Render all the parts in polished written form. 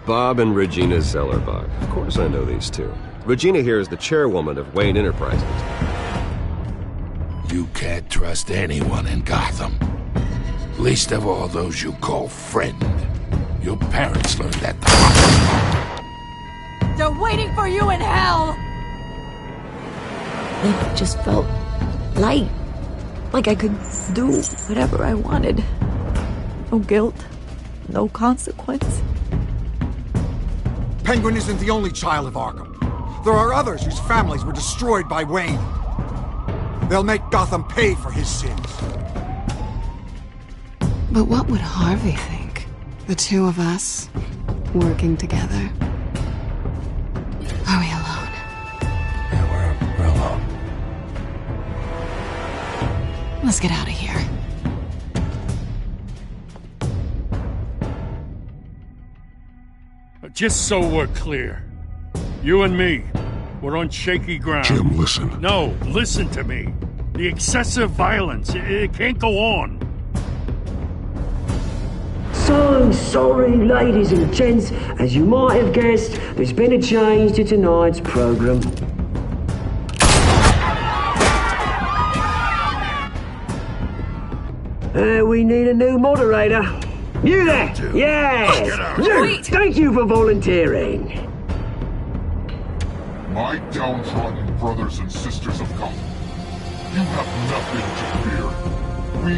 Bob and Regina Zellerbach. Of course I know these two. Regina here is the chairwoman of Wayne Enterprises. You can't trust anyone in Gotham. Least of all those you call friend. Your parents learned that the hard way. They're waiting for you in hell! It just felt light. Like I could do whatever I wanted. No guilt. No consequence. Penguin isn't the only child of Arkham. There are others whose families were destroyed by Wayne. They'll make Gotham pay for his sins. But what would Harvey think? The two of us, working together. Are we alone? Yeah, we're alone. Let's get out of here. Just so we're clear, you and me, we're on shaky ground. Jim, listen. No, listen to me. The excessive violence, it can't go on. So sorry, ladies and gents. As you might have guessed, there's been a change to tonight's program. We need a new moderator. You there? Yes! You! Thank you for volunteering. My downtrodden brothers and sisters of Gotham, you have nothing to fear. We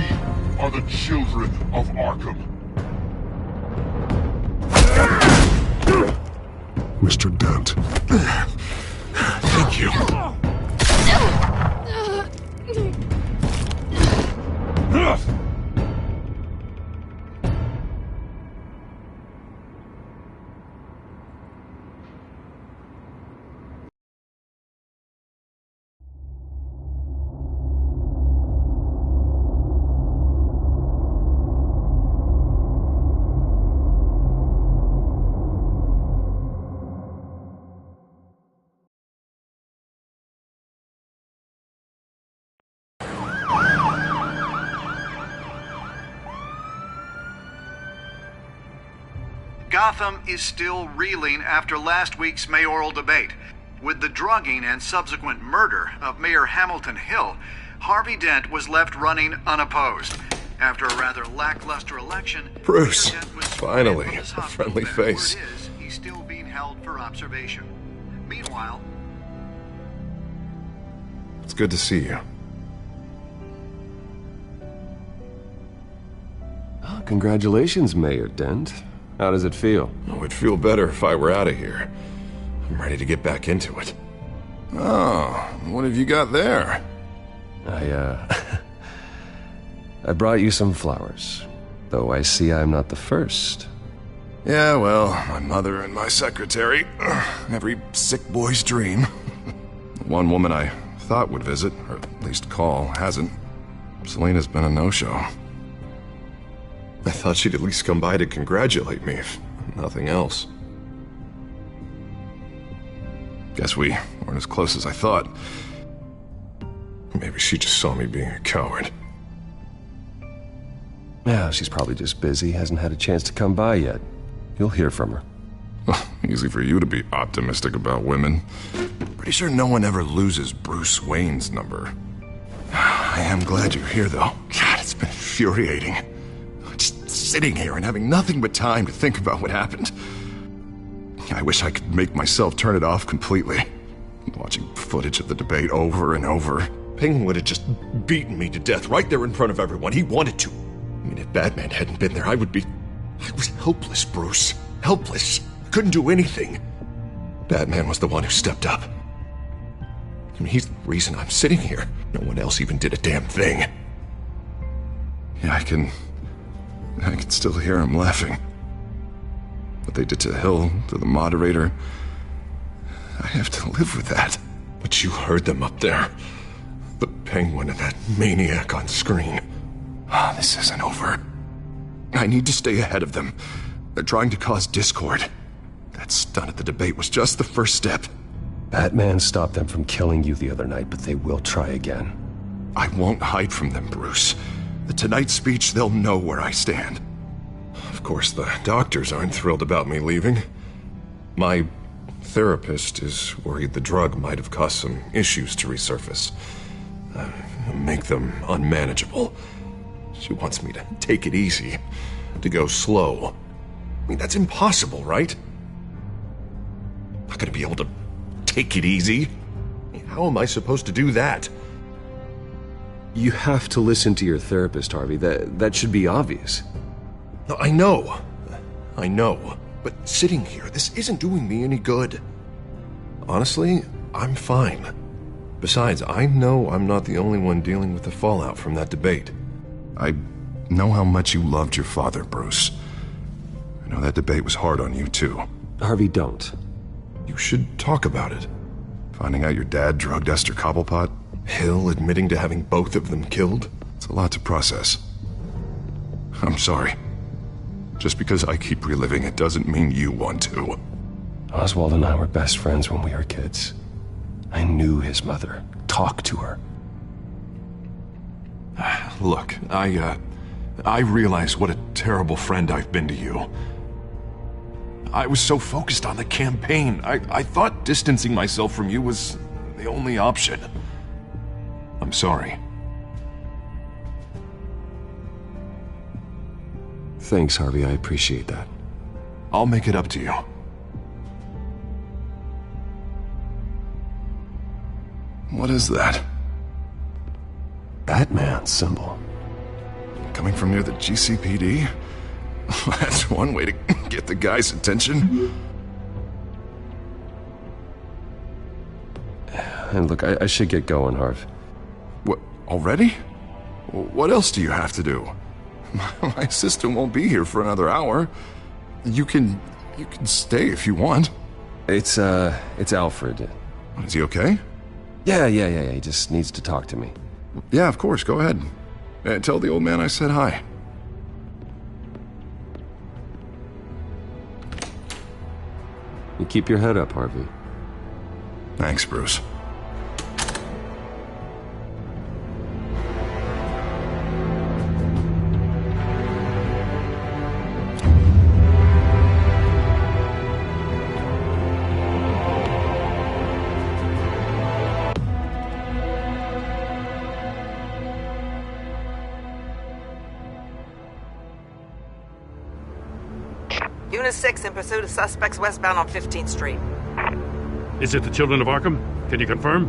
are the children of Arkham. Mr. Dent. Thank you. Gotham is still reeling after last week's mayoral debate. With the drugging and subsequent murder of Mayor Hamilton Hill, Harvey Dent was left running unopposed. After a rather lackluster election, Bruce, Mayor Dent was finally, from his a hospital friendly bed. face. Word is, he's still being held for observation. Meanwhile, It's good to see you. Oh, congratulations, Mayor Dent. How does it feel? Oh, it'd feel better if I were out of here. I'm ready to get back into it. Oh, what have you got there? I brought you some flowers. Though I see I'm not the first. Yeah, well, my mother and my secretary. Every sick boy's dream. One woman I thought would visit, or at least call, hasn't. Selena's been a no-show. I thought she'd at least come by to congratulate me, if nothing else. Guess we weren't as close as I thought. Maybe she just saw me being a coward. Yeah, she's probably just busy, hasn't had a chance to come by yet. You'll hear from her. Well, easy for you to be optimistic about women. Pretty sure no one ever loses Bruce Wayne's number. I am glad you're here, though. God, it's been infuriating. Just sitting here and having nothing but time to think about what happened. I wish I could make myself turn it off completely. Watching footage of the debate over and over. Penguin would have just beaten me to death right there in front of everyone. He wanted to. I mean, if Batman hadn't been there, I was helpless, Bruce. Helpless. Couldn't do anything. Batman was the one who stepped up. I mean, he's the reason I'm sitting here. No one else even did a damn thing. Yeah, I can still hear him laughing. What they did to Hill, to the moderator, I have to live with that. But you heard them up there. The Penguin and that maniac on screen. This isn't over. I need to stay ahead of them. They're trying to cause discord. That stunt at the debate was just the first step. Batman stopped them from killing you the other night, but they will try again. I won't hide from them, Bruce. The Tonight speech, they'll know where I stand. Of course, the doctors aren't thrilled about me leaving. My therapist is worried the drug might have caused some issues to resurface. Make them unmanageable. She wants me to take it easy, to go slow. I mean, that's impossible, right? I'm not gonna be able to take it easy. How am I supposed to do that? You have to listen to your therapist, Harvey. That should be obvious. No, I know. But sitting here, this isn't doing me any good. Honestly, I'm fine. Besides, I know I'm not the only one dealing with the fallout from that debate. I know how much you loved your father, Bruce. I know that debate was hard on you, too. Harvey, don't. You should talk about it. Finding out your dad drugged Esther Cobblepot, Hill admitting to having both of them killed. It's a lot to process. I'm sorry. Just because I keep reliving it doesn't mean you want to. Oswald and I were best friends when we were kids. I knew his mother. Talked to her. Look, I realize what a terrible friend I've been to you. I was so focused on the campaign. I thought distancing myself from you was the only option. I'm sorry. Thanks, Harvey. I appreciate that. I'll make it up to you. What is that? Batman symbol. Coming from near the GCPD? That's one way to get the guy's attention. And look, I should get going, Harv. What, already? What else do you have to do? My assistant won't be here for another hour. You can stay if you want. It's Alfred. Is he okay? Yeah. He just needs to talk to me. Yeah, of course. Go ahead. Tell the old man I said hi. You keep your head up, Harvey. Thanks, Bruce. Unit 6 in pursuit of suspects westbound on 15th Street. Is it the Children of Arkham? Can you confirm?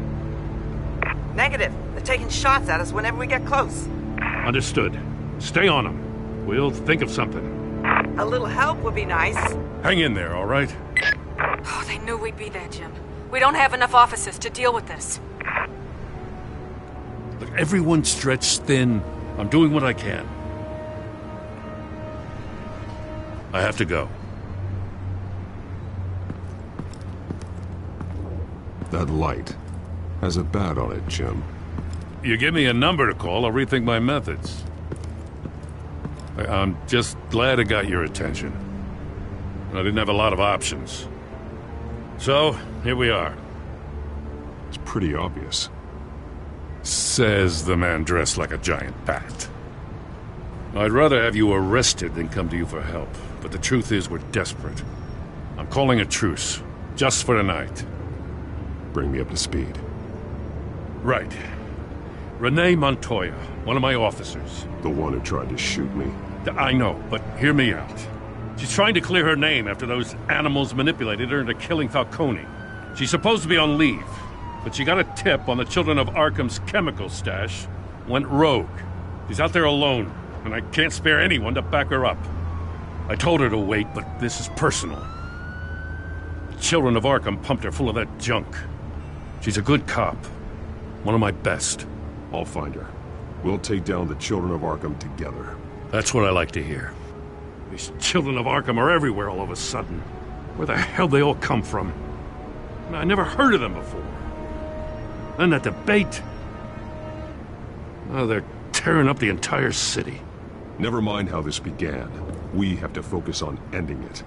Negative. They're taking shots at us whenever we get close. Understood. Stay on them. We'll think of something. A little help would be nice. Hang in there, all right? Oh, they knew we'd be there, Jim. We don't have enough officers to deal with this. Look, everyone's stretched thin. I'm doing what I can. I have to go. That light has a bat on it, Jim. You give me a number to call, I'll rethink my methods. I'm just glad it got your attention. I didn't have a lot of options. So, here we are. It's pretty obvious. Says the man dressed like a giant bat. I'd rather have you arrested than come to you for help. But the truth is, we're desperate. I'm calling a truce. Just for tonight. Bring me up to speed. Right. Renee Montoya, one of my officers. The one who tried to shoot me. I know, but hear me out. She's trying to clear her name after those animals manipulated her into killing Falcone. She's supposed to be on leave, but she got a tip on the Children of Arkham's chemical stash, went rogue. She's out there alone, and I can't spare anyone to back her up. I told her to wait, but this is personal. The Children of Arkham pumped her full of that junk. She's a good cop. One of my best. I'll find her. We'll take down the Children of Arkham together. That's what I like to hear. These Children of Arkham are everywhere all of a sudden. Where the hell they all come from? I never heard of them before. Then that debate. Oh, they're tearing up the entire city. Never mind how this began. We have to focus on ending it.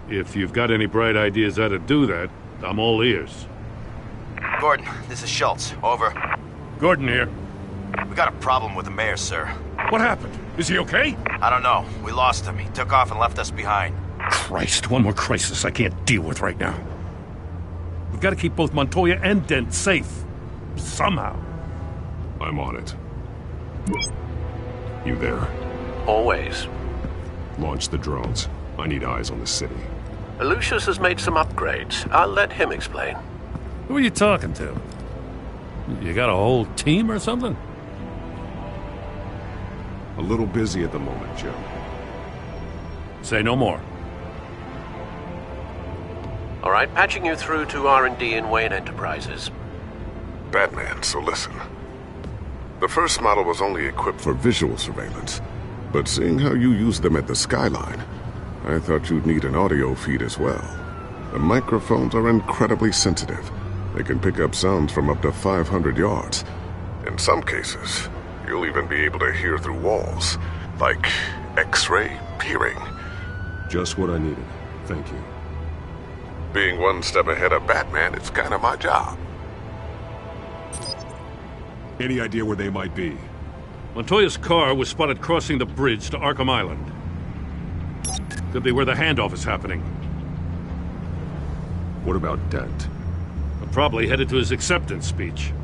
If you've got any bright ideas how to do that, I'm all ears. Gordon, this is Schultz. Over. Gordon here. We got a problem with the mayor, sir. What happened? Is he okay? I don't know. We lost him. He took off and left us behind. Christ, one more crisis I can't deal with right now. We've got to keep both Montoya and Dent safe. Somehow. I'm on it. You there? Always. Launch the drones. I need eyes on the city. Lucius has made some upgrades. I'll let him explain. Who are you talking to? You got a whole team or something? A little busy at the moment, Jim. Say no more. All right, patching you through to R&D in Wayne Enterprises. Batman, so listen. The first model was only equipped for visual surveillance, but seeing how you use them at the Skyline, I thought you'd need an audio feed as well. The microphones are incredibly sensitive. They can pick up sounds from up to 500 yards. In some cases, you'll even be able to hear through walls, like X-ray hearing. Just what I needed. Thank you. Being one step ahead of Batman, it's kind of my job. Any idea where they might be? Montoya's car was spotted crossing the bridge to Arkham Island. Could be where the handoff is happening. What about Dent? Probably headed to his acceptance speech.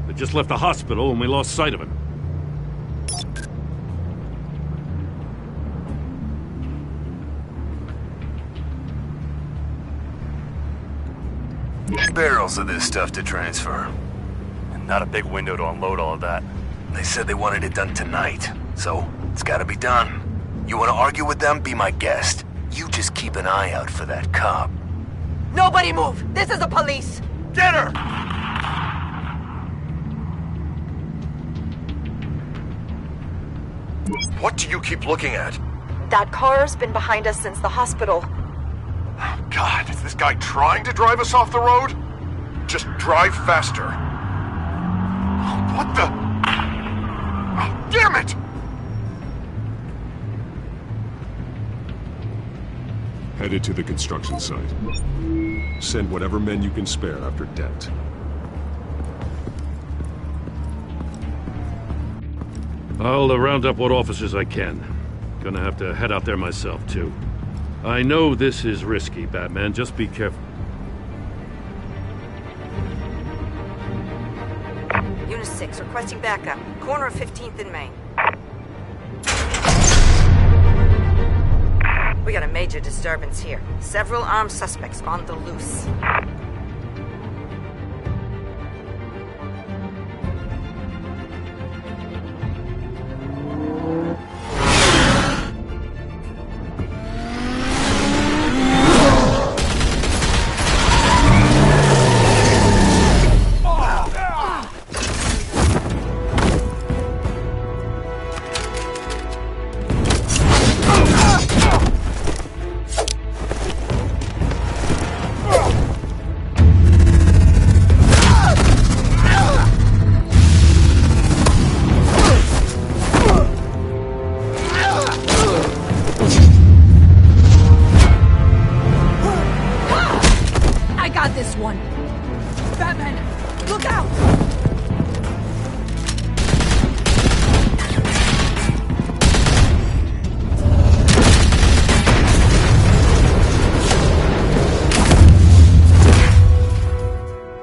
They just left the hospital and we lost sight of him. Barrels of this stuff to transfer. And not a big window to unload all of that. They said they wanted it done tonight, so it's gotta be done. You wanna argue with them? Be my guest. You just keep an eye out for that cop. Nobody move! This is the police! Get her! What do you keep looking at? That car's been behind us since the hospital. God, is this guy trying to drive us off the road? Just drive faster. What the? Oh, damn it! Headed to the construction site. Send whatever men you can spare after Dent. I'll round up what officers I can. Gonna have to head out there myself, too. I know this is risky, Batman. Just be careful. Unit 6, requesting backup. Corner of 15th and Main. We got a major disturbance here. Several armed suspects on the loose.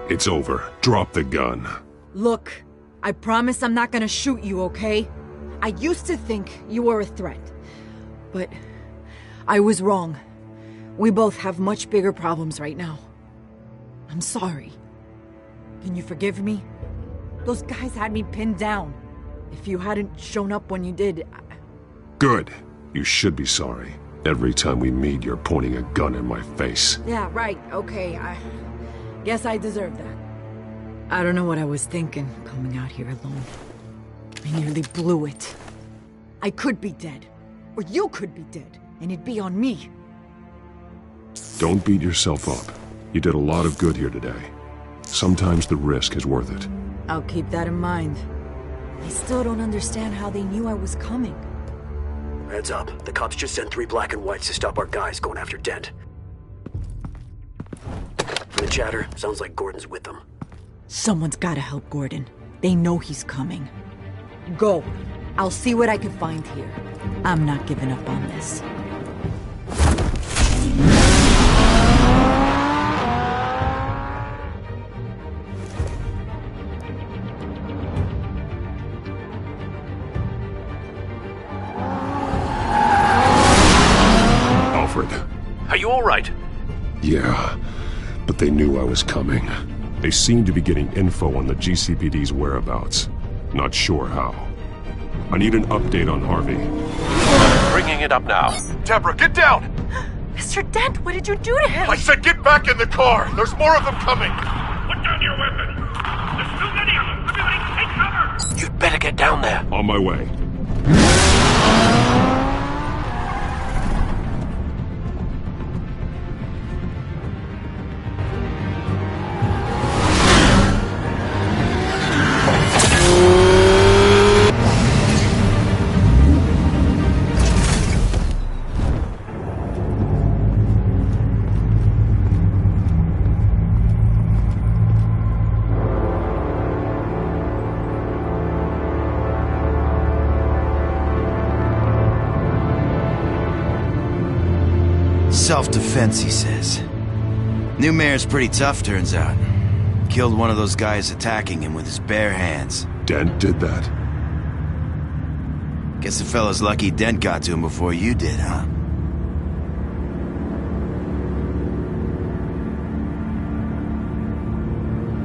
It's over. Drop the gun. Look, I promise I'm not gonna shoot you, okay? I used to think you were a threat, but I was wrong. We both have much bigger problems right now. I'm sorry. Can you forgive me? Those guys had me pinned down. If you hadn't shown up when you did, Good. You should be sorry. Every time we meet, you're pointing a gun in my face. Yeah, right, okay, I guess I deserve that. I don't know what I was thinking, coming out here alone. I nearly blew it. I could be dead. Or you could be dead, and it'd be on me. Don't beat yourself up. You did a lot of good here today. Sometimes the risk is worth it. I'll keep that in mind. I still don't understand how they knew I was coming. Heads up. The cops just sent 3 black and whites to stop our guys going after Dent. From the chatter, sounds like Gordon's with them. Someone's gotta help Gordon. They know he's coming. Go. I'll see what I can find here. I'm not giving up on this. Are you all right? Yeah, but they knew I was coming. They seem to be getting info on the GCPD's whereabouts. Not sure how. I need an update on Harvey. Bringing it up now. Deborah, get down! Mr. Dent, what did you do to him? I said get back in the car! There's more of them coming! Put down your weapon! There's too many of them! Everybody take cover! You'd better get down there. On my way. Self-defense, he says. New mayor's pretty tough, turns out. Killed one of those guys attacking him with his bare hands. Dent did that? Guess the fella's lucky Dent got to him before you did, huh?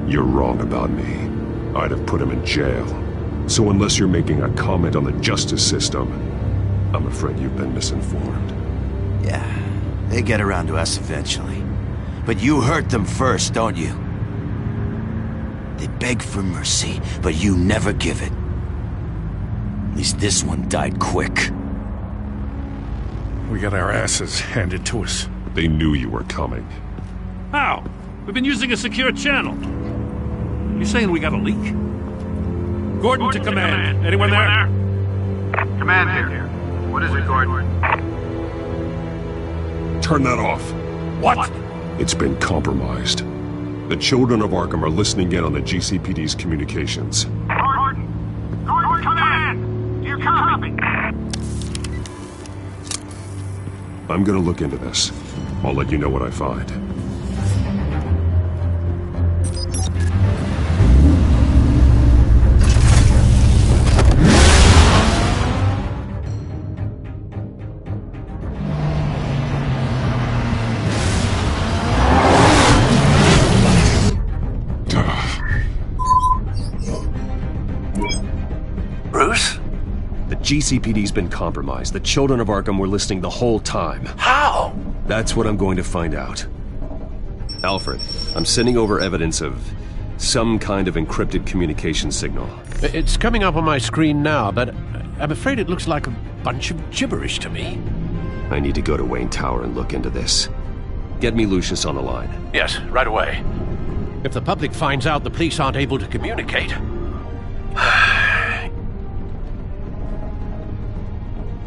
You're wrong about me. I'd have put him in jail. So unless you're making a comment on the justice system, I'm afraid you've been misinformed. Yeah. They get around to us eventually. But you hurt them first, don't you? They beg for mercy, but you never give it. At least this one died quick. We got our asses handed to us. They knew you were coming. How? We've been using a secure channel. You saying we got a leak? Gordon to command. Anyone there? Command here. What is it, Gordon? Turn that off. What? It's been compromised. The children of Arkham are listening in on the GCPD's communications. Gordon! Gordon, command! Do you copy? I'm gonna look into this. I'll let you know what I find. GCPD's been compromised. The children of Arkham were listening the whole time. How? That's what I'm going to find out. Alfred, I'm sending over evidence of some kind of encrypted communication signal. It's coming up on my screen now, but I'm afraid it looks like a bunch of gibberish to me. I need to go to Wayne Tower and look into this. Get me Lucius on the line. Yes, right away. If the public finds out the police aren't able to communicate...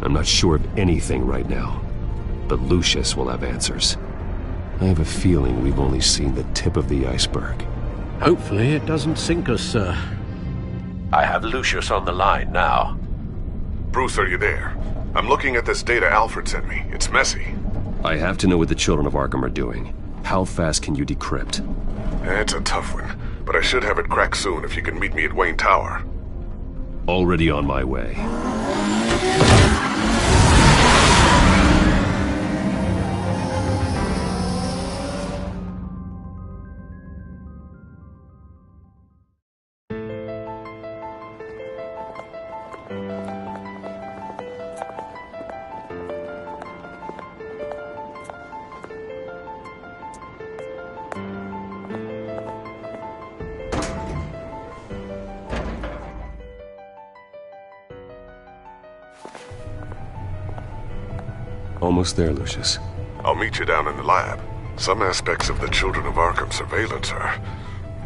I'm not sure of anything right now, but Lucius will have answers. I have a feeling we've only seen the tip of the iceberg. Hopefully it doesn't sink us, sir. I have Lucius on the line now. Bruce, are you there? I'm looking at this data Alfred sent me. It's messy. I have to know what the children of Arkham are doing. How fast can you decrypt? It's a tough one, but I should have it cracked soon if you can meet me at Wayne Tower. Already on my way. Almost there, Lucius. I'll meet you down in the lab. Some aspects of the Children of Arkham surveillance are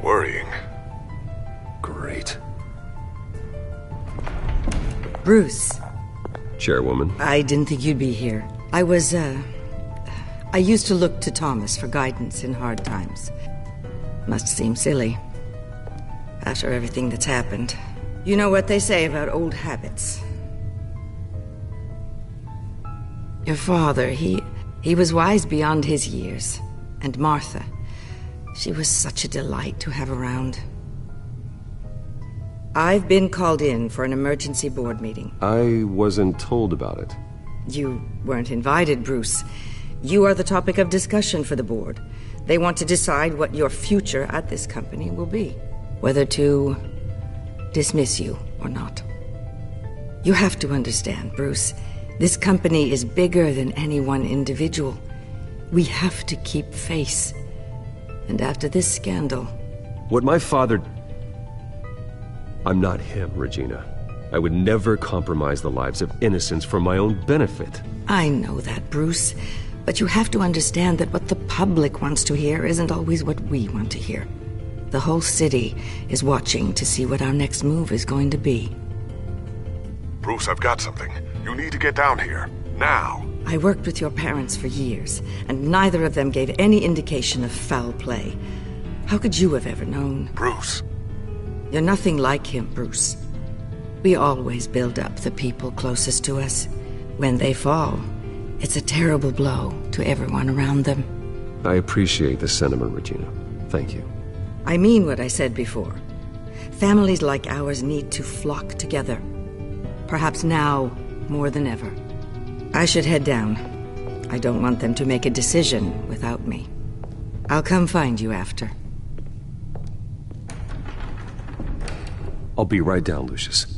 worrying. Great. Bruce. Chairwoman. I didn't think you'd be here. I used to look to Thomas for guidance in hard times. Must seem silly. After everything that's happened. You know what they say about old habits. Your father, he He was wise beyond his years. And Martha, she was such a delight to have around. I've been called in for an emergency board meeting. I wasn't told about it. You weren't invited, Bruce. You are the topic of discussion for the board. They want to decide what your future at this company will be. Whether to dismiss you or not. You have to understand, Bruce. This company is bigger than any one individual. We have to keep face. And after this scandal... What my father... I'm not him, Regina. I would never compromise the lives of innocents for my own benefit. I know that, Bruce. But you have to understand that what the public wants to hear isn't always what we want to hear. The whole city is watching to see what our next move is going to be. Bruce, I've got something. You need to get down here. Now. I worked with your parents for years, and neither of them gave any indication of foul play. How could you have ever known? Bruce. You're nothing like him, Bruce. We always build up the people closest to us. When they fall, it's a terrible blow to everyone around them. I appreciate the sentiment, Regina. Thank you. I mean what I said before. Families like ours need to flock together. Perhaps now more than ever. I should head down. I don't want them to make a decision without me. I'll come find you after. I'll be right down, Lucius.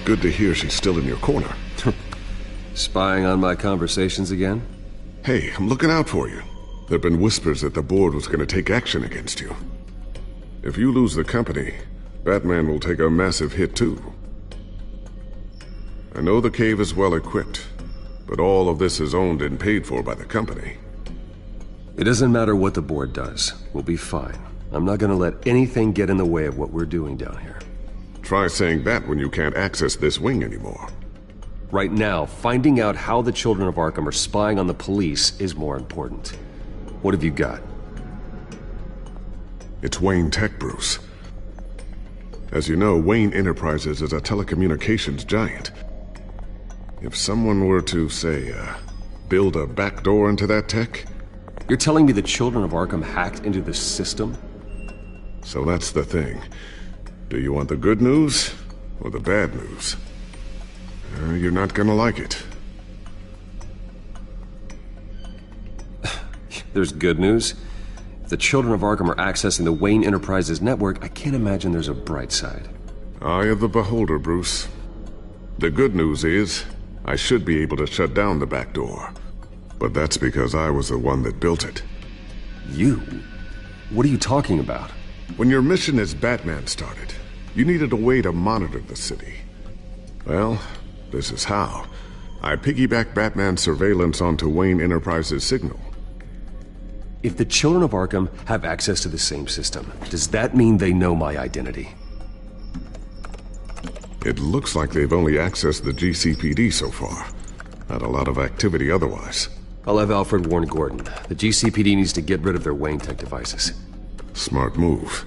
Good to hear she's still in your corner. Spying on my conversations again? Hey, I'm looking out for you. There've been whispers that the board was going to take action against you. If you lose the company, Batman will take a massive hit too. I know the cave is well equipped, but all of this is owned and paid for by the company. It doesn't matter what the board does. We'll be fine. I'm not going to let anything get in the way of what we're doing down here. Try saying that when you can't access this wing anymore. Right now, finding out how the children of Arkham are spying on the police is more important. What have you got? It's Wayne Tech, Bruce. As you know, Wayne Enterprises is a telecommunications giant. If someone were to, say, build a backdoor into that tech... You're telling me the children of Arkham hacked into the system? So that's the thing. Do you want the good news or the bad news? You're not gonna like it. There's good news. If the children of Arkham are accessing the Wayne Enterprises network, I can't imagine there's a bright side. Eye of the beholder, Bruce. The good news is, I should be able to shut down the back door. But that's because I was the one that built it. You? What are you talking about? When your mission as Batman started, you needed a way to monitor the city. Well, this is how. I piggybacked Batman's surveillance onto Wayne Enterprises' signal. If the children of Arkham have access to the same system, does that mean they know my identity? It looks like they've only accessed the GCPD so far. Not a lot of activity otherwise. I'll have Alfred warn Gordon. The GCPD needs to get rid of their Wayne Tech devices. Smart move.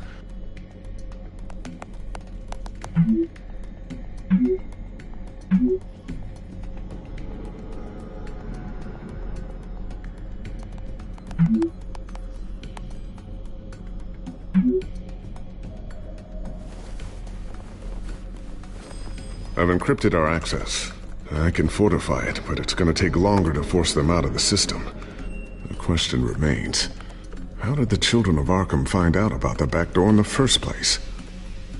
I've encrypted our access. I can fortify it, but it's gonna take longer to force them out of the system. The question remains, how did the children of Arkham find out about the back door in the first place?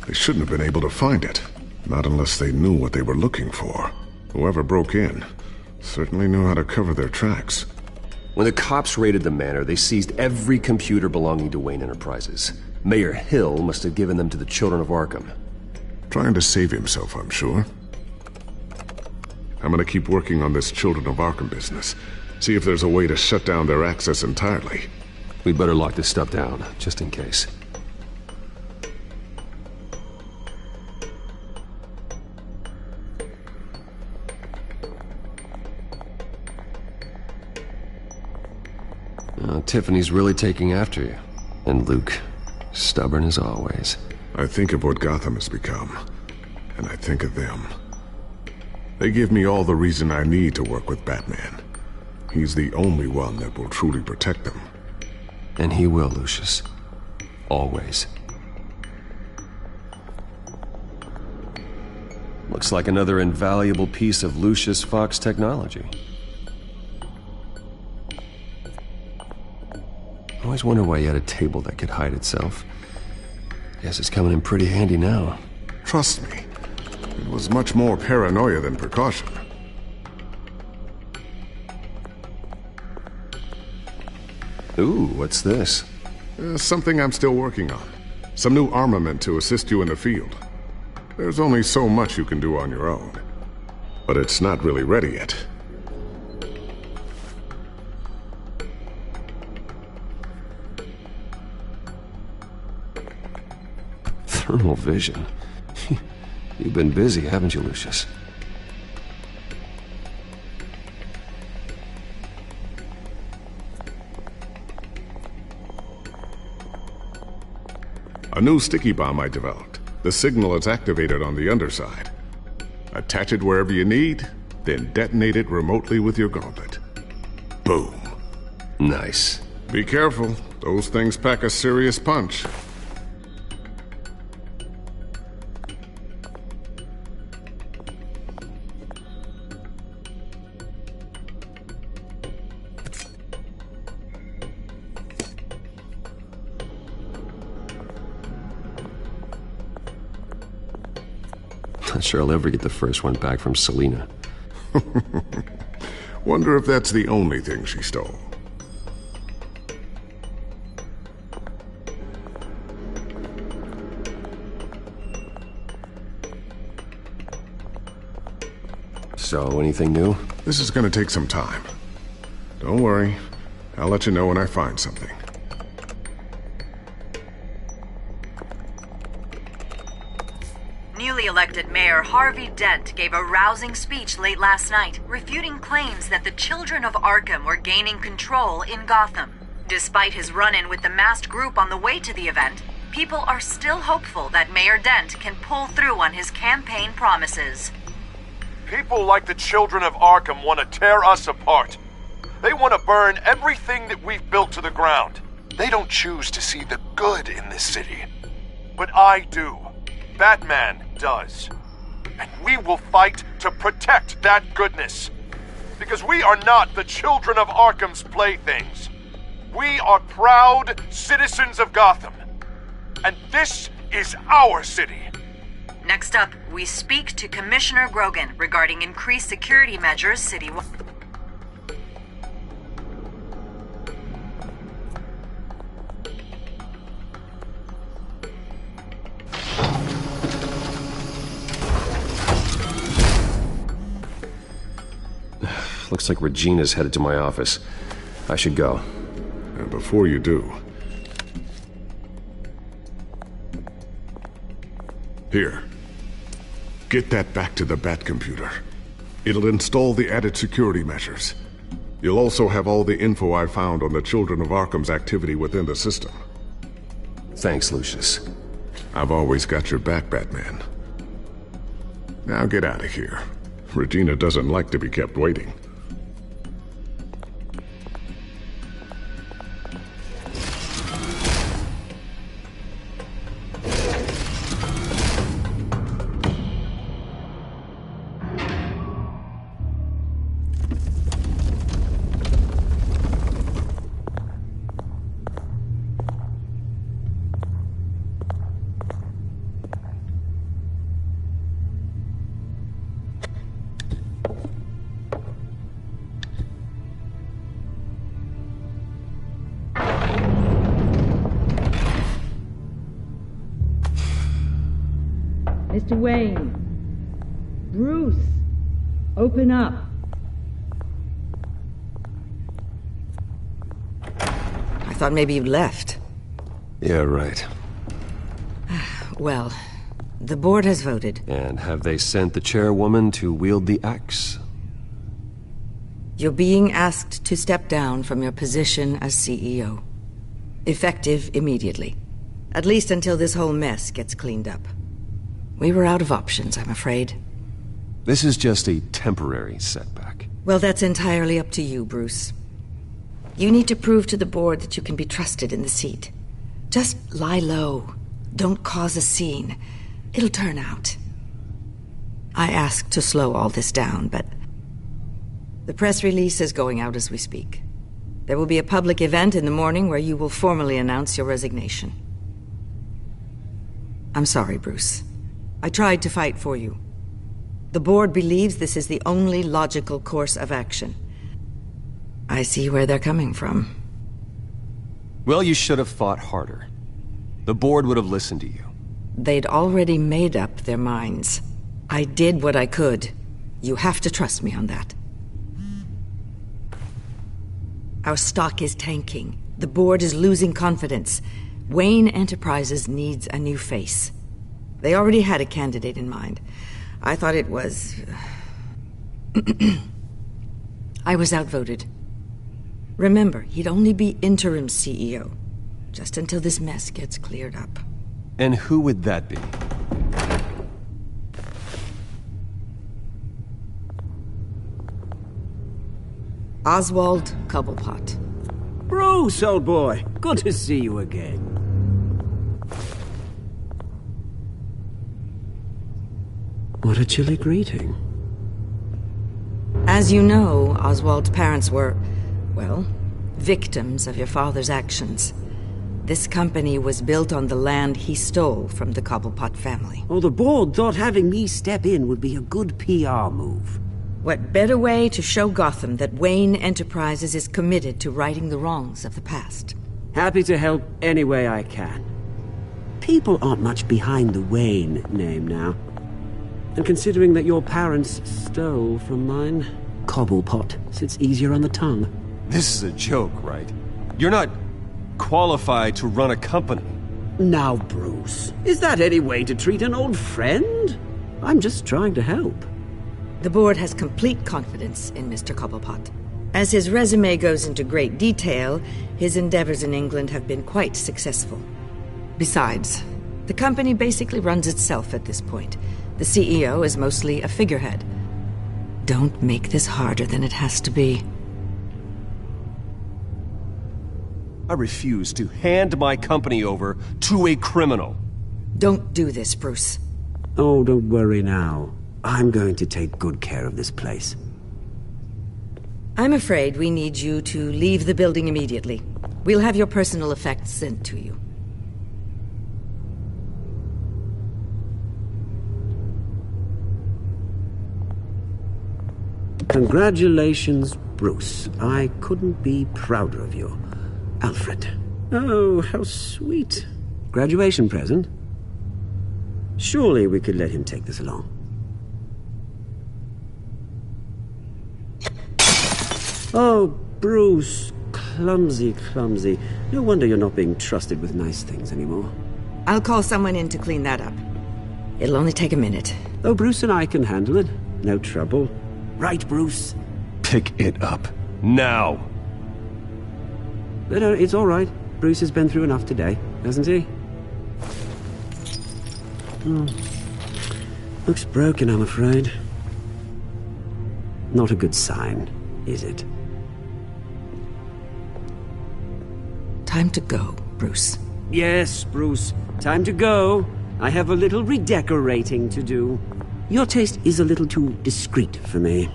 They shouldn't have been able to find it, not unless they knew what they were looking for. Whoever broke in certainly knew how to cover their tracks. When the cops raided the manor, they seized every computer belonging to Wayne Enterprises. Mayor Hill must have given them to the children of Arkham. Trying to save himself, I'm sure. I'm gonna keep working on this Children of Arkham business. See if there's a way to shut down their access entirely. We better lock this stuff down, just in case. Tiffany's really taking after you. And Luke, stubborn as always. I think of what Gotham has become, and I think of them. They give me all the reason I need to work with Batman. He's the only one that will truly protect them. And he will, Lucius. Always. Looks like another invaluable piece of Lucius Fox technology. I always wonder why he had a table that could hide itself. Guess it's coming in pretty handy now. Trust me, it was much more paranoia than precaution. Ooh, what's this? Something I'm still working on. Some new armament to assist you in the field. There's only so much you can do on your own. But it's not really ready yet. Thermal vision. You've been busy, haven't you, Lucius? A new sticky bomb I developed. The signal is activated on the underside. Attach it wherever you need, then detonate it remotely with your gauntlet. Boom. Nice. Be careful. Those things pack a serious punch. Not sure I'll ever get the first one back from Selina. Wonder if that's the only thing she stole. So, anything new? This is gonna take some time. Don't worry. I'll let you know when I find something. Newly elected Mayor Harvey Dent gave a rousing speech late last night, refuting claims that the children of Arkham were gaining control in Gotham. Despite his run-in with the masked group on the way to the event, people are still hopeful that Mayor Dent can pull through on his campaign promises. People like the children of Arkham want to tear us apart. They want to burn everything that we've built to the ground. They don't choose to see the good in this city. But I do. Batman does. And we will fight to protect that goodness. Because we are not the children of Arkham's playthings. We are proud citizens of Gotham. And this is our city. Next up, we speak to Commissioner Grogan regarding increased security measures citywide. Looks like Regina's headed to my office. I should go. And before you do... Here. Get that back to the Bat computer. It'll install the added security measures. You'll also have all the info I found on the Children of Arkham's activity within the system. Thanks, Lucius. I've always got your back, Batman. Now get out of here. Regina doesn't like to be kept waiting. Mr. Wayne. Bruce, open up. I thought maybe you'd left. Yeah, right. Well, the board has voted. And have they sent the chairwoman to wield the axe? You're being asked to step down from your position as CEO. Effective immediately. At least until this whole mess gets cleaned up. We were out of options, I'm afraid. This is just a temporary setback. Well, that's entirely up to you, Bruce. You need to prove to the board that you can be trusted in the seat. Just lie low. Don't cause a scene. It'll turn out. I asked to slow all this down, but the press release is going out as we speak. There will be a public event in the morning where you will formally announce your resignation. I'm sorry, Bruce. I tried to fight for you. The board believes this is the only logical course of action. I see where they're coming from. Well, you should have fought harder. The board would have listened to you. They'd already made up their minds. I did what I could. You have to trust me on that. Our stock is tanking. The board is losing confidence. Wayne Enterprises needs a new face. They already had a candidate in mind. I thought it was... I was outvoted. Remember, he'd only be interim CEO, just until this mess gets cleared up. And who would that be? Oswald Cobblepot. Bruce, old boy. Good to see you again. What a chilly greeting. As you know, Oswald's parents were, well, victims of your father's actions. This company was built on the land he stole from the Cobblepot family. Oh, the board thought having me step in would be a good PR move. What better way to show Gotham that Wayne Enterprises is committed to righting the wrongs of the past? Happy to help any way I can. People aren't much behind the Wayne name now. And considering that your parents stole from mine, Cobblepot sits easier on the tongue. This is a joke, right? You're not qualified to run a company. Now, Bruce, is that any way to treat an old friend? I'm just trying to help. The board has complete confidence in Mr. Cobblepot. As his resume goes into great detail, his endeavors in England have been quite successful. Besides, the company basically runs itself at this point. The CEO is mostly a figurehead. Don't make this harder than it has to be. I refuse to hand my company over to a criminal. Don't do this, Bruce. Oh, don't worry now. I'm going to take good care of this place. I'm afraid we need you to leave the building immediately. We'll have your personal effects sent to you. Congratulations, Bruce. I couldn't be prouder of you. Alfred. Oh, how sweet. Graduation present? Surely we could let him take this along. Oh, Bruce. Clumsy, clumsy. No wonder you're not being trusted with nice things anymore. I'll call someone in to clean that up. It'll only take a minute. Oh, Bruce and I can handle it. No trouble. Right, Bruce? Pick it up. Now! No, it's all right. Bruce has been through enough today, hasn't he? Looks broken, I'm afraid. Not a good sign, is it? Time to go, Bruce. Yes, Bruce. Time to go. I have a little redecorating to do. Your taste is a little too discreet for me.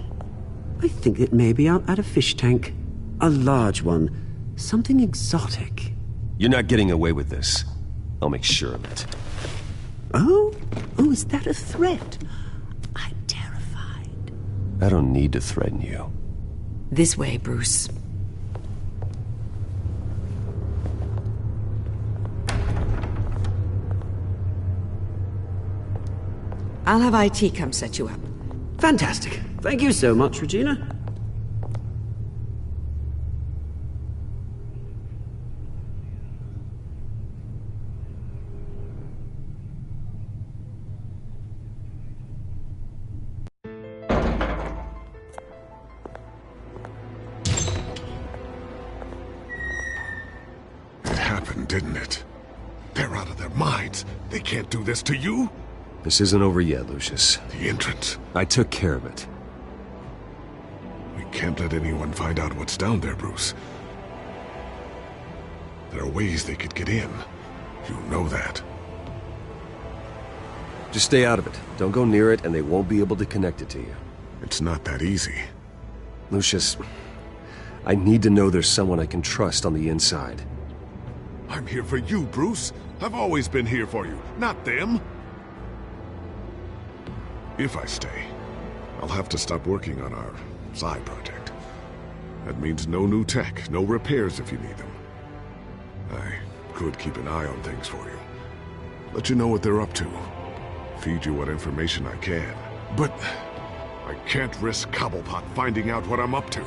I think that maybe I'll add a fish tank. A large one. Something exotic. You're not getting away with this. I'll make sure of it. Oh? Oh, is that a threat? I'm terrified. I don't need to threaten you. This way, Bruce. I'll have IT come set you up. Fantastic. Thank you so much, Regina. Didn't it? They're out of their minds. They can't do this to you? This isn't over yet, Lucius. The entrance. I took care of it. We can't let anyone find out what's down there, Bruce. There are ways they could get in. You know that. Just stay out of it. Don't go near it, and they won't be able to connect it to you. It's not that easy. Lucius, I need to know there's someone I can trust on the inside. I'm here for you, Bruce. I've always been here for you, not them. If I stay, I'll have to stop working on our side project. That means no new tech, no repairs if you need them. I could keep an eye on things for you. Let you know what they're up to. Feed you what information I can. But I can't risk Cobblepot finding out what I'm up to.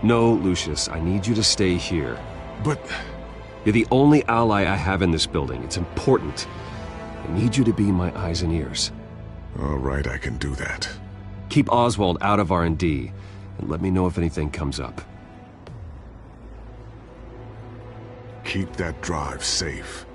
No, Lucius, I need you to stay here. But... You're the only ally I have in this building. It's important. I need you to be my eyes and ears. All right, I can do that. Keep Oswald out of R&D, and let me know if anything comes up. Keep that drive safe.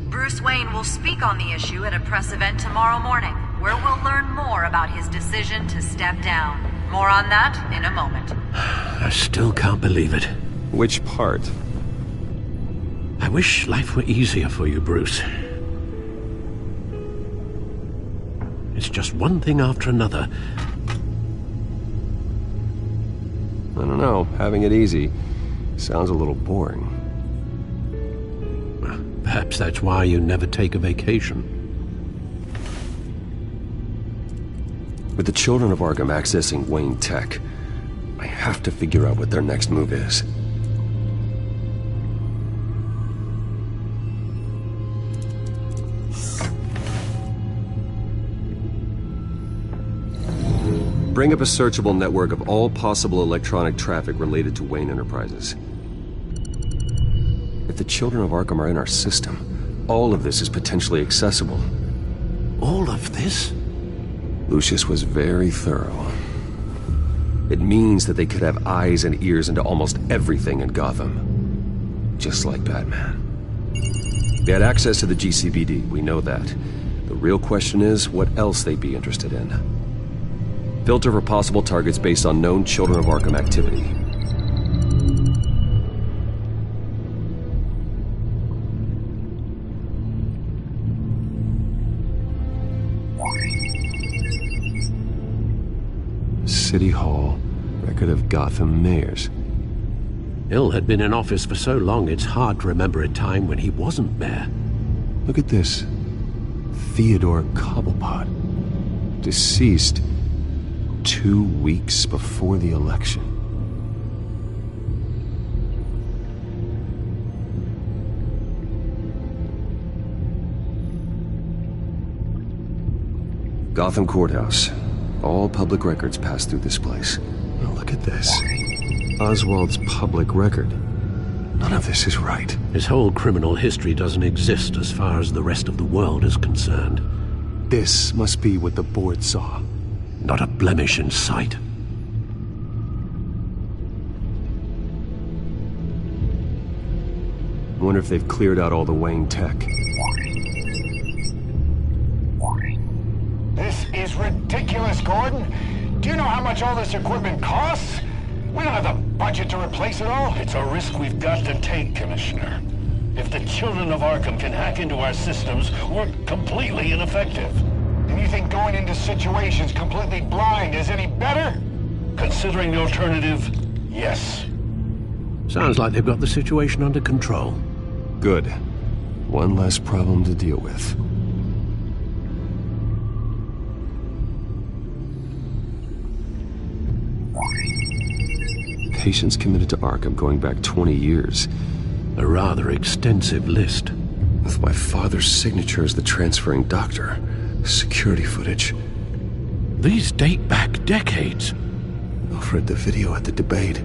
Bruce Wayne will speak on the issue at a press event tomorrow morning, where we'll learn more about his decision to step down. More on that in a moment. I still can't believe it. Which part? I wish life were easier for you, Bruce. It's just one thing after another. I don't know. Having it easy sounds a little boring. Perhaps that's why you never take a vacation. With the children of Arkham accessing Wayne Tech, I have to figure out what their next move is. Bring up a searchable network of all possible electronic traffic related to Wayne Enterprises. If the children of Arkham are in our system, all of this is potentially accessible. All of this? Lucius was very thorough. It means that they could have eyes and ears into almost everything in Gotham. Just like Batman. They had access to the GCPD, we know that. The real question is, what else they'd be interested in. Filter for possible targets based on known children of Arkham activity. City Hall, record of Gotham mayors. Hill had been in office for so long, it's hard to remember a time when he wasn't mayor. Look at this. Theodore Cobblepot. Deceased 2 weeks before the election. Gotham Courthouse. All public records pass through this place. Now look at this. Oswald's public record. None of this is right. His whole criminal history doesn't exist as far as the rest of the world is concerned. This must be what the board saw. Not a blemish in sight. I wonder if they've cleared out all the Wayne tech. This is ridiculous, Gordon. Do you know how much all this equipment costs? We don't have the budget to replace it all. It's a risk we've got to take, Commissioner. If the children of Arkham can hack into our systems, we're completely ineffective. And you think going into situations completely blind is any better? Considering the alternative, yes. Sounds like they've got the situation under control. Good. One less problem to deal with. Patients committed to Arkham going back 20 years. A rather extensive list. With my father's signature as the transferring doctor. Security footage. These date back decades. I've read the video at the debate.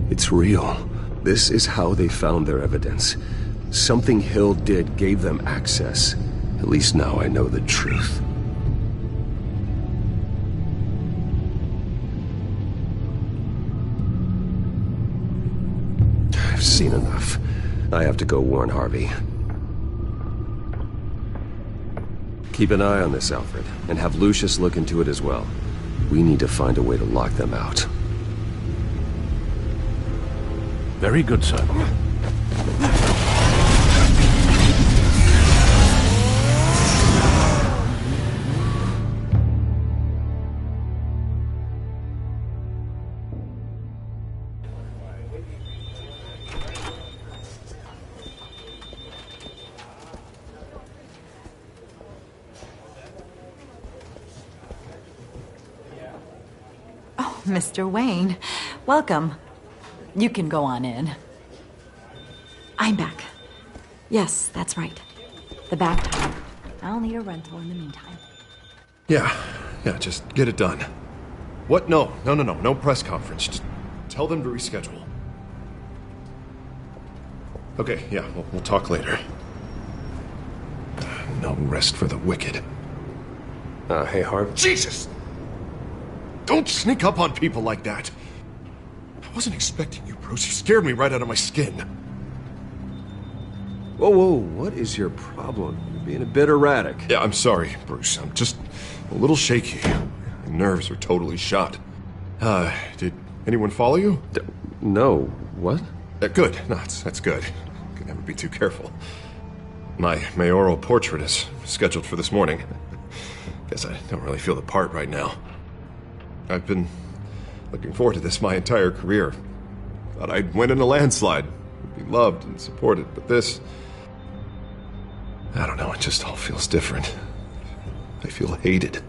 It's real. This is how they found their evidence. Something Hill did gave them access. At least now I know the truth. I've seen enough. I have to go warn Harvey. Keep an eye on this, Alfred, and have Lucius look into it as well. We need to find a way to lock them out. Very good, sir. Mr. Wayne, welcome. You can go on in. I'm back. Yes, that's right. The back time. I'll need a rental in the meantime. Yeah, just get it done. What? No press conference. Just tell them to reschedule. Okay, yeah, we'll talk later. No rest for the wicked. Hey, Harv. Jesus! Don't sneak up on people like that. I wasn't expecting you, Bruce. You scared me right out of my skin. Whoa, what is your problem? You're being a bit erratic. Yeah, I'm sorry, Bruce. I'm just a little shaky. My nerves are totally shot. Did anyone follow you? No. What? Good. No, that's good. Could never be too careful. My mayoral portrait is scheduled for this morning. Guess I don't really feel the part right now. I've been looking forward to this my entire career. Thought I'd win in a landslide, be loved and supported, but this... I don't know, it just all feels different. I feel hated.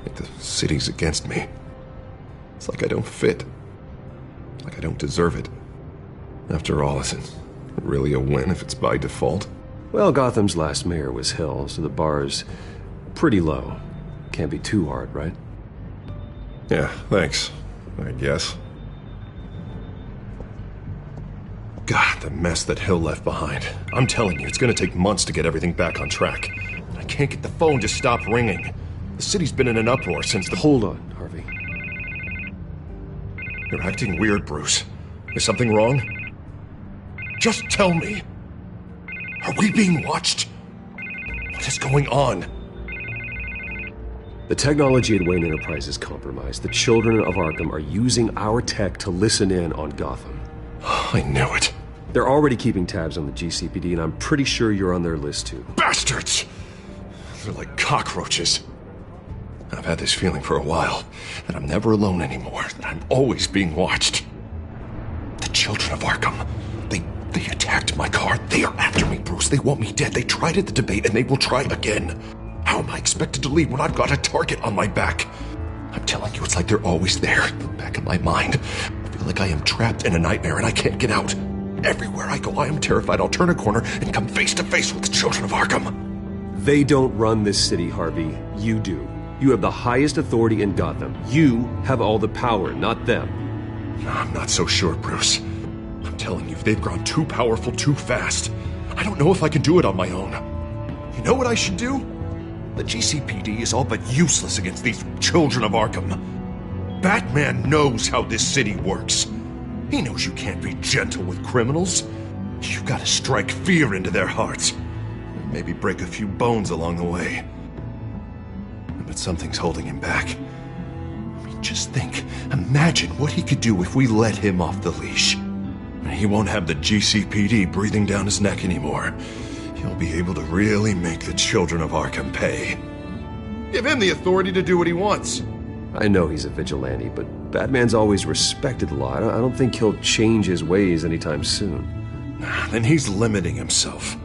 Like the city's against me. It's like I don't fit. Like I don't deserve it. After all, is it really a win if it's by default? Well, Gotham's last mayor was Hill, so the bar's pretty low. Can't be too hard, right? Yeah, thanks, I guess. God, the mess that Hill left behind. I'm telling you, it's gonna take months to get everything back on track. I can't get the phone to stop ringing. The city's been in an uproar since the... Hold on, Harvey. You're acting weird, Bruce. Is something wrong? Just tell me. Are we being watched? What is going on? The technology at Wayne Enterprise is compromised. The children of Arkham are using our tech to listen in on Gotham. I knew it. They're already keeping tabs on the GCPD, and I'm pretty sure you're on their list too. Bastards! They're like cockroaches. I've had this feeling for a while, that I'm never alone anymore, that I'm always being watched. The children of Arkham, they attacked my car. They are after me, Bruce. They want me dead. They tried at the debate, and they will try again. How am I expected to leave when I've got a target on my back? I'm telling you, it's like they're always there, in the back of my mind. I feel like I am trapped in a nightmare and I can't get out. Everywhere I go, I am terrified I'll turn a corner and come face to face with the children of Arkham. They don't run this city, Harvey. You do. You have the highest authority in Gotham. You have all the power, not them. I'm not so sure, Bruce. I'm telling you, they've grown too powerful too fast. I don't know if I can do it on my own. You know what I should do? The GCPD is all but useless against these children of Arkham. Batman knows how this city works. He knows you can't be gentle with criminals. You've got to strike fear into their hearts. And maybe break a few bones along the way. But something's holding him back. I mean, just think. Imagine what he could do if we let him off the leash. He won't have the GCPD breathing down his neck anymore. He'll be able to really make the children of Arkham pay. Give him the authority to do what he wants. I know he's a vigilante, but Batman's always respected law. I don't think he'll change his ways anytime soon. Then he's limiting himself.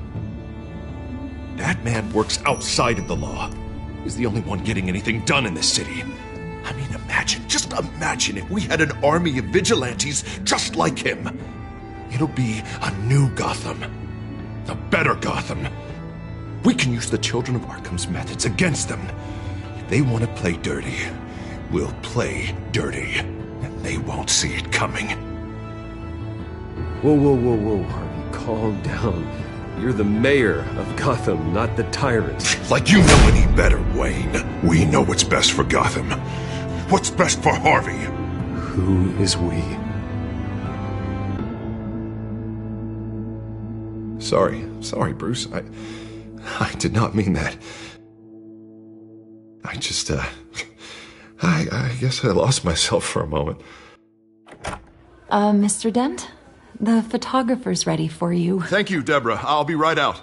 Batman works outside of the law. He's the only one getting anything done in this city. I mean, just imagine if we had an army of vigilantes just like him. It'll be a new Gotham. A better Gotham. We can use the Children of Arkham's methods against them. If they want to play dirty, we'll play dirty. And they won't see it coming. Whoa, Harvey, calm down. You're the mayor of Gotham, not the tyrant. Like you know any better, Wayne. We know what's best for Gotham. What's best for Harvey? Who is we? Sorry, Bruce. I did not mean that. I just, I guess I lost myself for a moment. Mr. Dent? The photographer's ready for you. Thank you, Deborah. I'll be right out.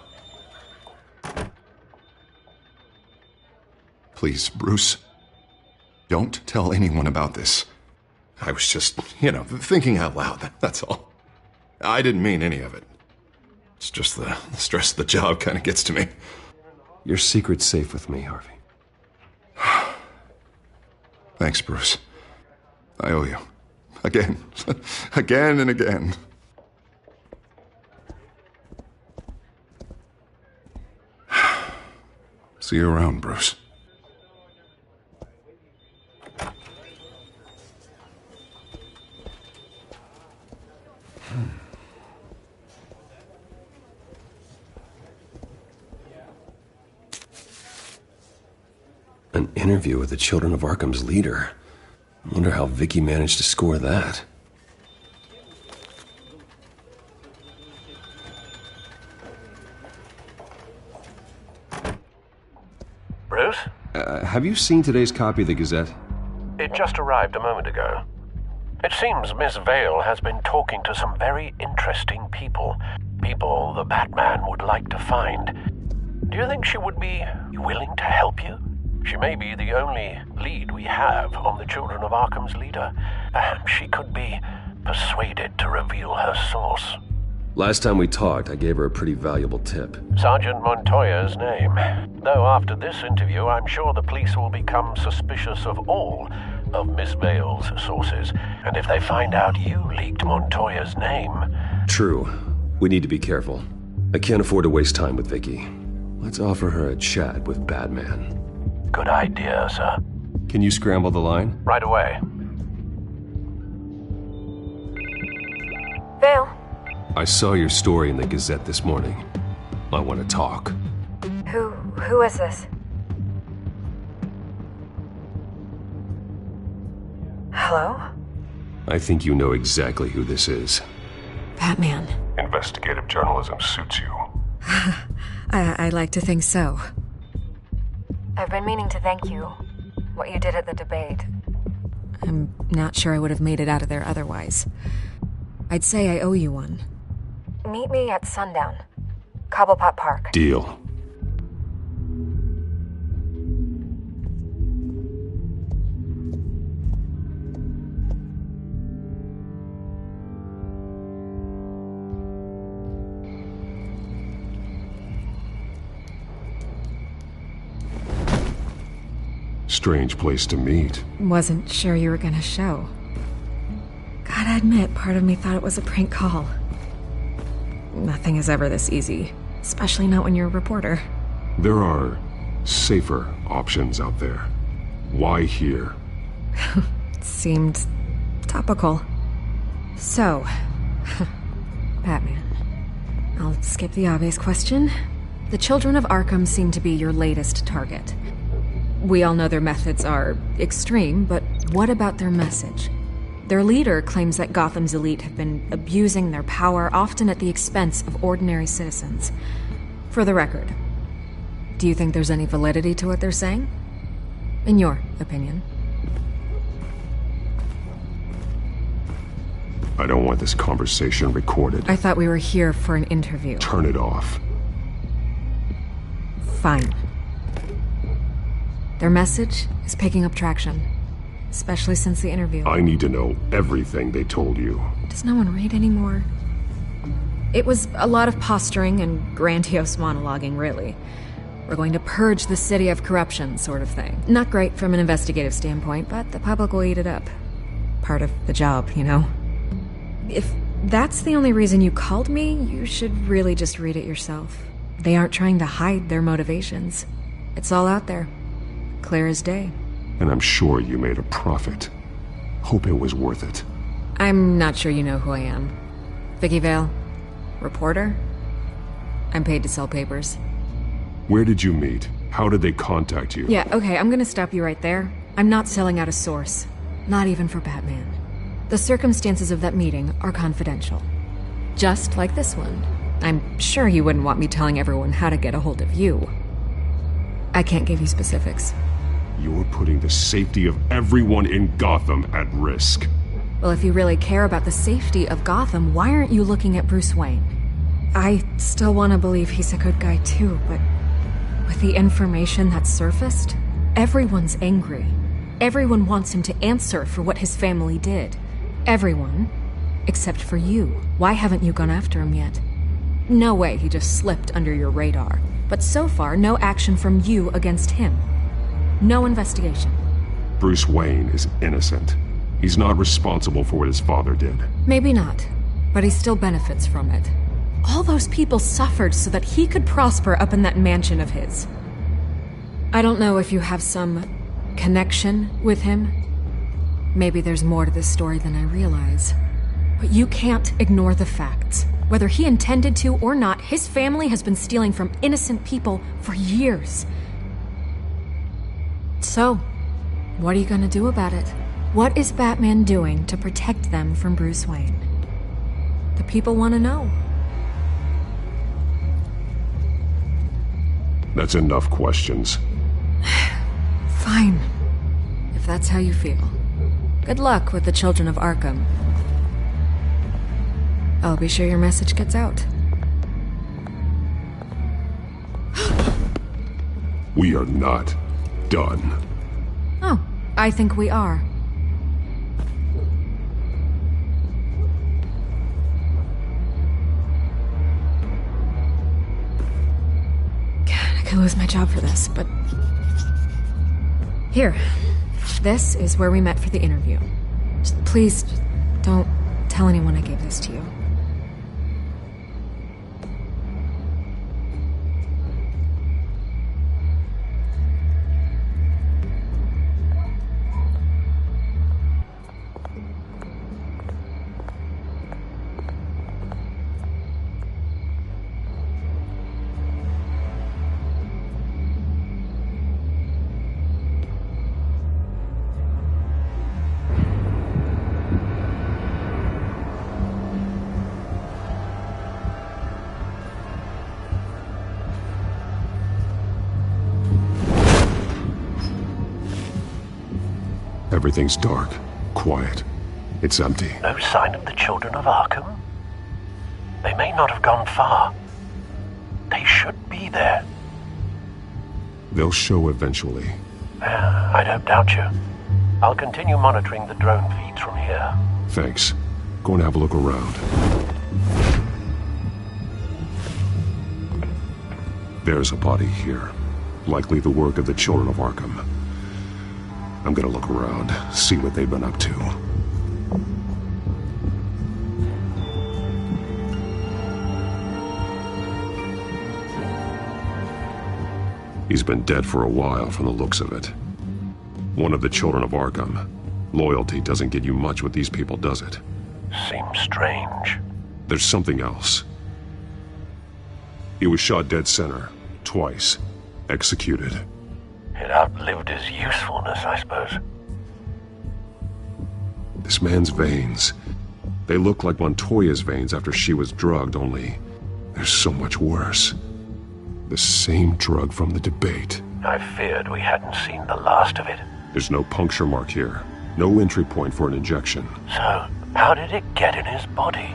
Please, Bruce, don't tell anyone about this. I was just, thinking out loud, that's all. I didn't mean any of it. It's just the stress of the job kind of gets to me. Your secret's safe with me, Harvey. Thanks, Bruce. I owe you. Again. Again and again. See you around, Bruce. An interview with the Children of Arkham's leader. I wonder how Vicky managed to score that. Bruce? Have you seen today's copy of the Gazette? It just arrived a moment ago. It seems Miss Vale has been talking to some very interesting people. People the Batman would like to find. Do you think she would be willing to help you? She may be the only lead we have on the Children of Arkham's leader. Perhaps she could be persuaded to reveal her source. Last time we talked, I gave her a pretty valuable tip. Sergeant Montoya's name. Though after this interview, I'm sure the police will become suspicious of all of Miss Vale's sources. And if they find out you leaked Montoya's name... True. We need to be careful. I can't afford to waste time with Vicky. Let's offer her a chat with Batman. Good idea, sir. Can you scramble the line? Right away. Vale? I saw your story in the Gazette this morning. I want to talk. Who is this? Hello? I think you know exactly who this is. Batman. Investigative journalism suits you. I like to think so. I've been meaning to thank you. What you did at the debate. I'm not sure I would have made it out of there otherwise. I'd say I owe you one. Meet me at sundown. Cobblepot Park. Deal. Strange place to meet. Wasn't sure you were gonna show. Gotta admit, part of me thought it was a prank call. Nothing is ever this easy, especially not when you're a reporter. There are safer options out there. Why here? Seemed topical. So, Batman. I'll skip the obvious question. The Children of Arkham seem to be your latest target. We all know their methods are extreme, but what about their message? Their leader claims that Gotham's elite have been abusing their power, often at the expense of ordinary citizens. For the record, do you think there's any validity to what they're saying? In your opinion? I don't want this conversation recorded. I thought we were here for an interview. Turn it off. Fine. Their message is picking up traction. especially since the interview. I need to know everything they told you. Does no one read anymore? It was a lot of posturing and grandiose monologuing, really. We're going to purge the city of corruption, sort of thing. Not great from an investigative standpoint, but the public will eat it up. Part of the job, you know? If that's the only reason you called me, you should really just read it yourself. They aren't trying to hide their motivations. It's all out there. Clear as day. And I'm sure you made a profit. Hope it was worth it. I'm not sure you know who I am. Vicky Vale. Reporter? I'm paid to sell papers. Where did you meet? How did they contact you? Yeah, okay, I'm gonna stop you right there. I'm not selling out a source. Not even for Batman. The circumstances of that meeting are confidential. Just like this one. I'm sure you wouldn't want me telling everyone how to get a hold of you. I can't give you specifics. You're putting the safety of everyone in Gotham at risk. Well, if you really care about the safety of Gotham, why aren't you looking at Bruce Wayne? I still want to believe he's a good guy too, but with the information that surfaced, everyone's angry. Everyone wants him to answer for what his family did. Everyone, except for you. Why haven't you gone after him yet? No way he just slipped under your radar. But so far, no action from you against him. No investigation. Bruce Wayne is innocent. He's not responsible for what his father did. Maybe not, but he still benefits from it. All those people suffered so that he could prosper up in that mansion of his. I don't know if you have some connection with him. Maybe there's more to this story than I realize. But you can't ignore the facts. Whether he intended to or not, his family has been stealing from innocent people for years. So, what are you gonna do about it? What is Batman doing to protect them from Bruce Wayne? The people want to know. That's enough questions. Fine. If that's how you feel. Good luck with the children of Arkham. I'll be sure your message gets out. We are not done. Oh, I think we are. I could lose my job for this, but... Here. This is where we met for the interview. Just please, don't tell anyone I gave this to you. Everything's dark, quiet. It's empty. No sign of the children of Arkham? They may not have gone far. They should be there. They'll show eventually. I don't doubt you. I'll continue monitoring the drone feeds from here. Thanks. Go and have a look around. There's a body here. Likely the work of the children of Arkham. I'm gonna look around, see what they've been up to. He's been dead for a while from the looks of it. One of the children of Arkham. Loyalty doesn't get you much with these people, does it? Seems strange. There's something else. He was shot dead center, twice, executed. It outlived his usefulness, I suppose. This man's veins. They look like Montoya's veins after she was drugged, only they're so much worse. The same drug from the debate. I feared we hadn't seen the last of it. There's no puncture mark here. No entry point for an injection. So, how did it get in his body?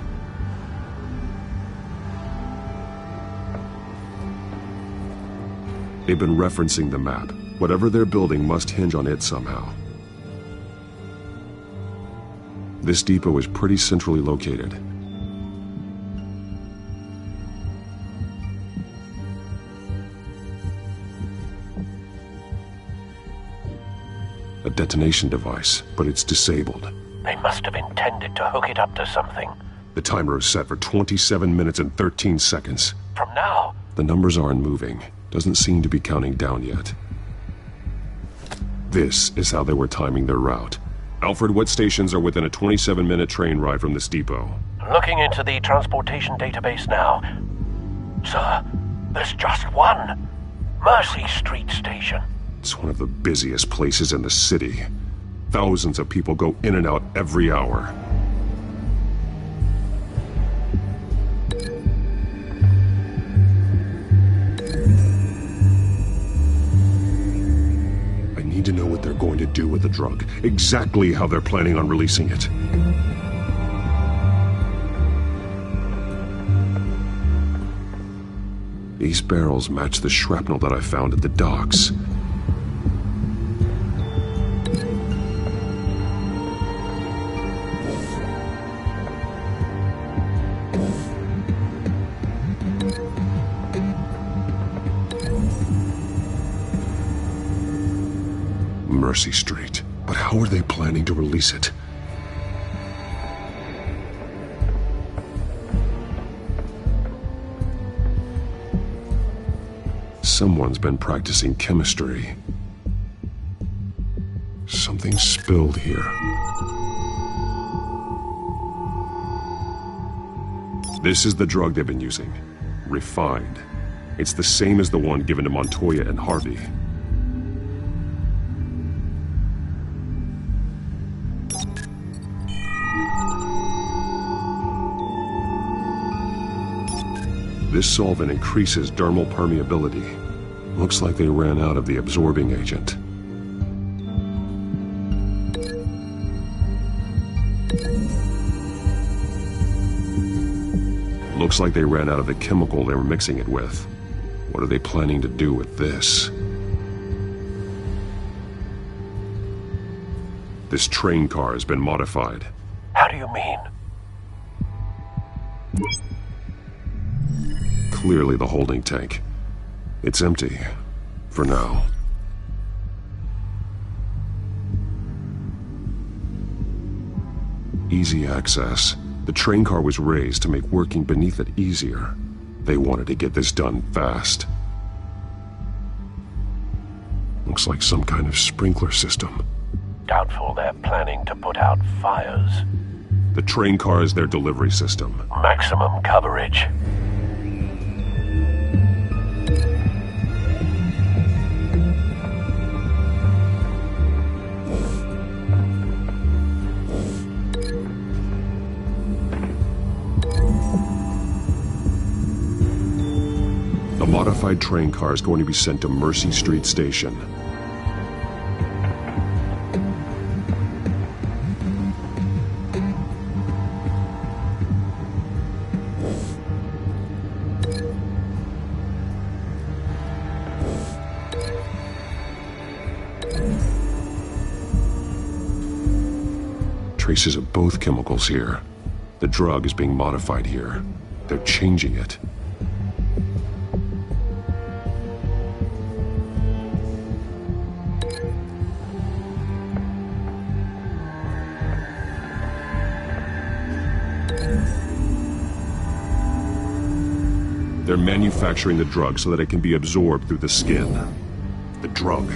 They've been referencing the map. Whatever they're building must hinge on it somehow. This depot is pretty centrally located. A detonation device, but it's disabled. They must have intended to hook it up to something. The timer is set for 27 minutes and 13 seconds. From now? The numbers aren't moving. Doesn't seem to be counting down yet. This is how they were timing their route. Alfred, what stations are within a 27-minute train ride from this depot? Looking into the transportation database now. Sir, there's just one. Mercy Street Station. It's one of the busiest places in the city. Thousands of people go in and out every hour. I need to know what they're going to do with the drug. Exactly how they're planning on releasing it. These barrels match the shrapnel that I found at the docks. Mercy Street. But how are they planning to release it? Someone's been practicing chemistry. Something spilled here. This is the drug they've been using. Refined. It's the same as the one given to Montoya and Harvey. This solvent increases dermal permeability. Looks like they ran out of the absorbing agent. Looks like they ran out of the chemical they were mixing it with. What are they planning to do with this? This train car has been modified. How do you mean? Clearly the holding tank. It's empty. For now. Easy access. The train car was raised to make working beneath it easier. They wanted to get this done fast. Looks like some kind of sprinkler system. Doubtful they're planning to put out fires. The train car is their delivery system. Maximum coverage. A modified train car is going to be sent to Mercy Street Station. Traces of both chemicals here. The drug is being modified here. They're changing it. They're manufacturing the drug so that it can be absorbed through the skin. The drug.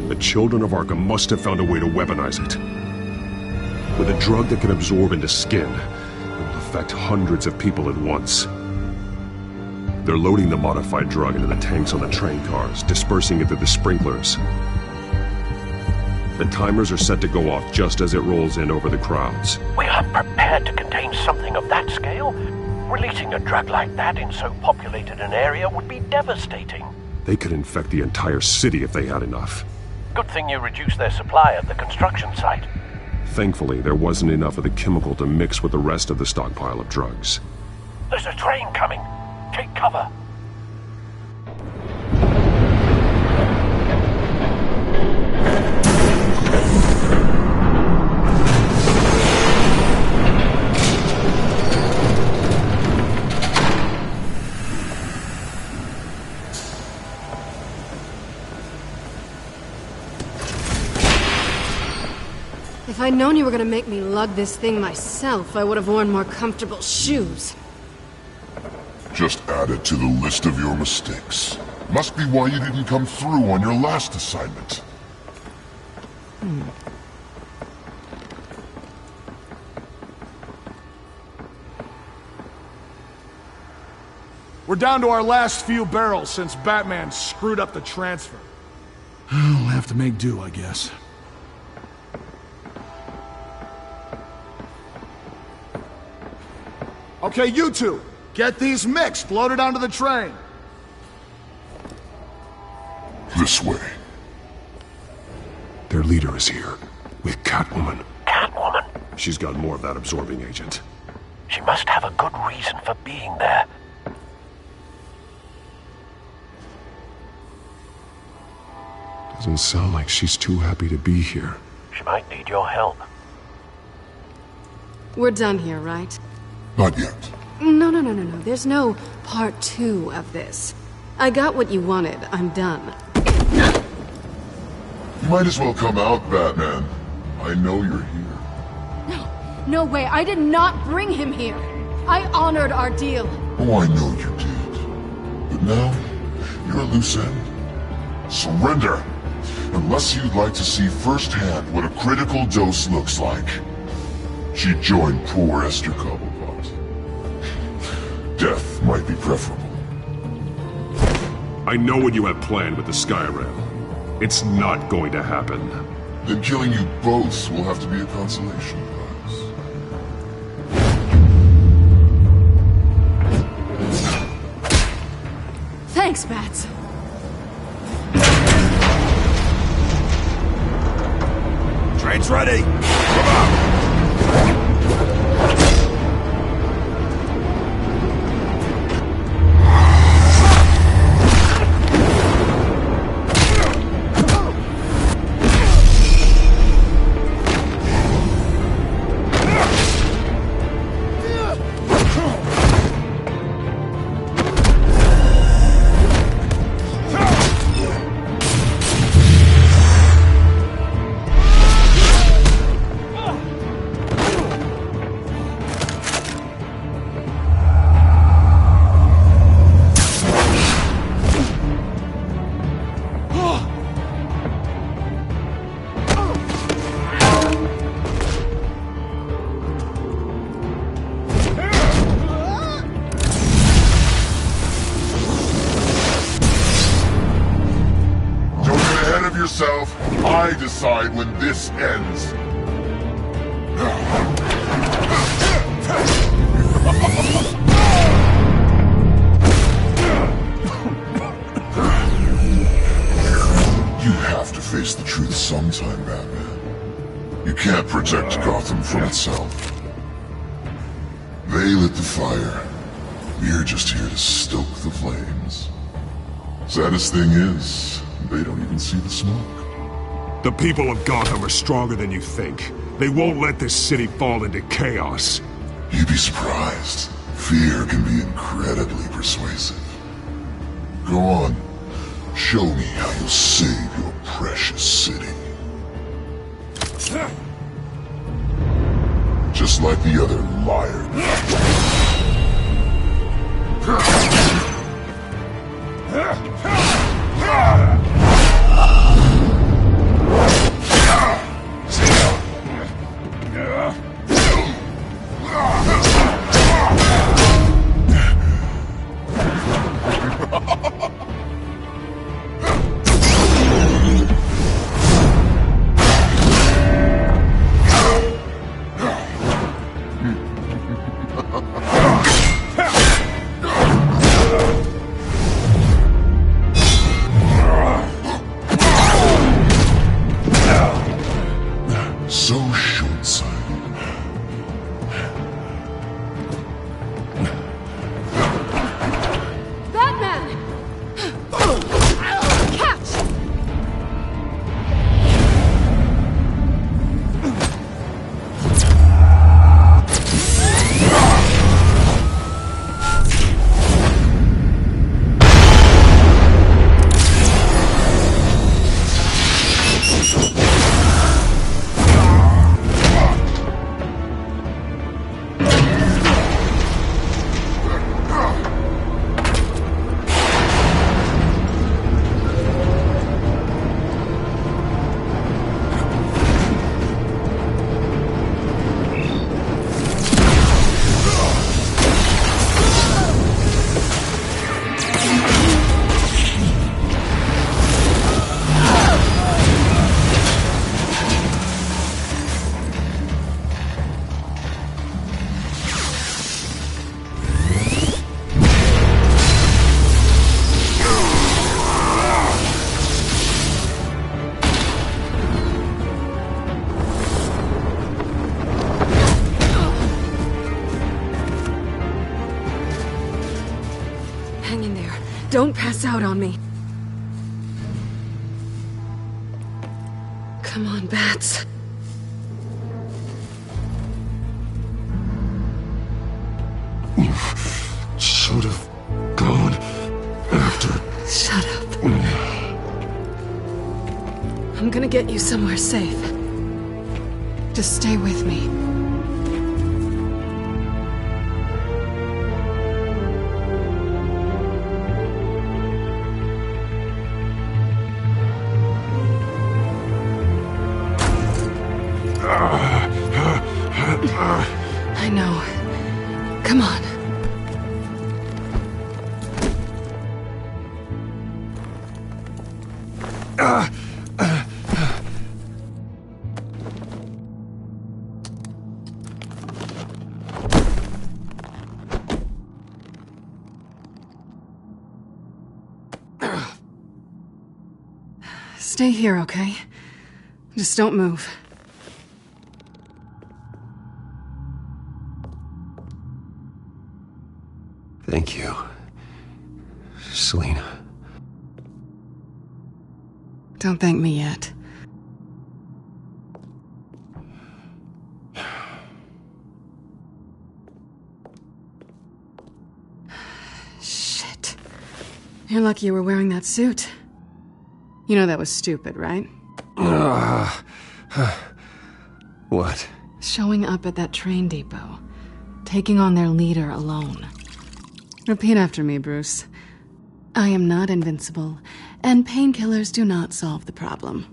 The children of Arkham must have found a way to weaponize it. With a drug that can absorb into skin, it will affect hundreds of people at once. They're loading the modified drug into the tanks on the train cars, dispersing it through the sprinklers. The timers are set to go off just as it rolls in over the crowds. We aren't prepared to contain something of that scale. Releasing a drug like that in so populated an area would be devastating. They could infect the entire city if they had enough. Good thing you reduced their supply at the construction site. Thankfully, there wasn't enough of the chemical to mix with the rest of the stockpile of drugs. There's a train coming. Take cover. I'd known you were gonna make me lug this thing myself, I would have worn more comfortable shoes. Just add it to the list of your mistakes. Must be why you didn't come through on your last assignment. We're down to our last few barrels since Batman screwed up the transfer. We'll have to make do, I guess. Okay, you two, get these mixed, loaded onto the train. This way. Their leader is here, with Catwoman. Catwoman? She's got more of that absorbing agent. She must have a good reason for being there. Doesn't sound like she's too happy to be here. She might need your help. We're done here, right? Not yet. No. There's no part 2 of this. I got what you wanted. I'm done. You might as well come out, Batman. I know you're here. No way. I did not bring him here. I honored our deal. Oh, I know you did. But now, you're a loose end. Surrender! Unless you'd like to see firsthand what a critical dose looks like. She joined poor Esther Cobblepot. Death might be preferable. I know what you have planned with the Skyrail. It's not going to happen. Then killing you both will have to be a consolation prize. Thanks, Bats. Train's ready! Come on! Yourself, I decide when this ends. You have to face the truth sometime, Batman. You can't protect Gotham from itself. They lit the fire. We're just here to stoke the flames. Saddest thing is, they don't even see the smoke. The people of Gotham are stronger than you think. They won't let this city fall into chaos. You'd be surprised. Fear can be incredibly persuasive. Go on. Show me how you'll save your precious city. Just like the other liar. Don't pass out on me. Come on, Bats. You should have gone after... Shut up. I'm gonna get you somewhere safe. Just stay with me. I know. Come on. Stay here, okay? Just don't move. Thank you, Selina. Don't thank me yet. Shit. You're lucky you were wearing that suit. You know that was stupid, right? What? Showing up at that train depot. Taking on their leader alone. Repeat after me, Bruce. I am not invincible, and painkillers do not solve the problem.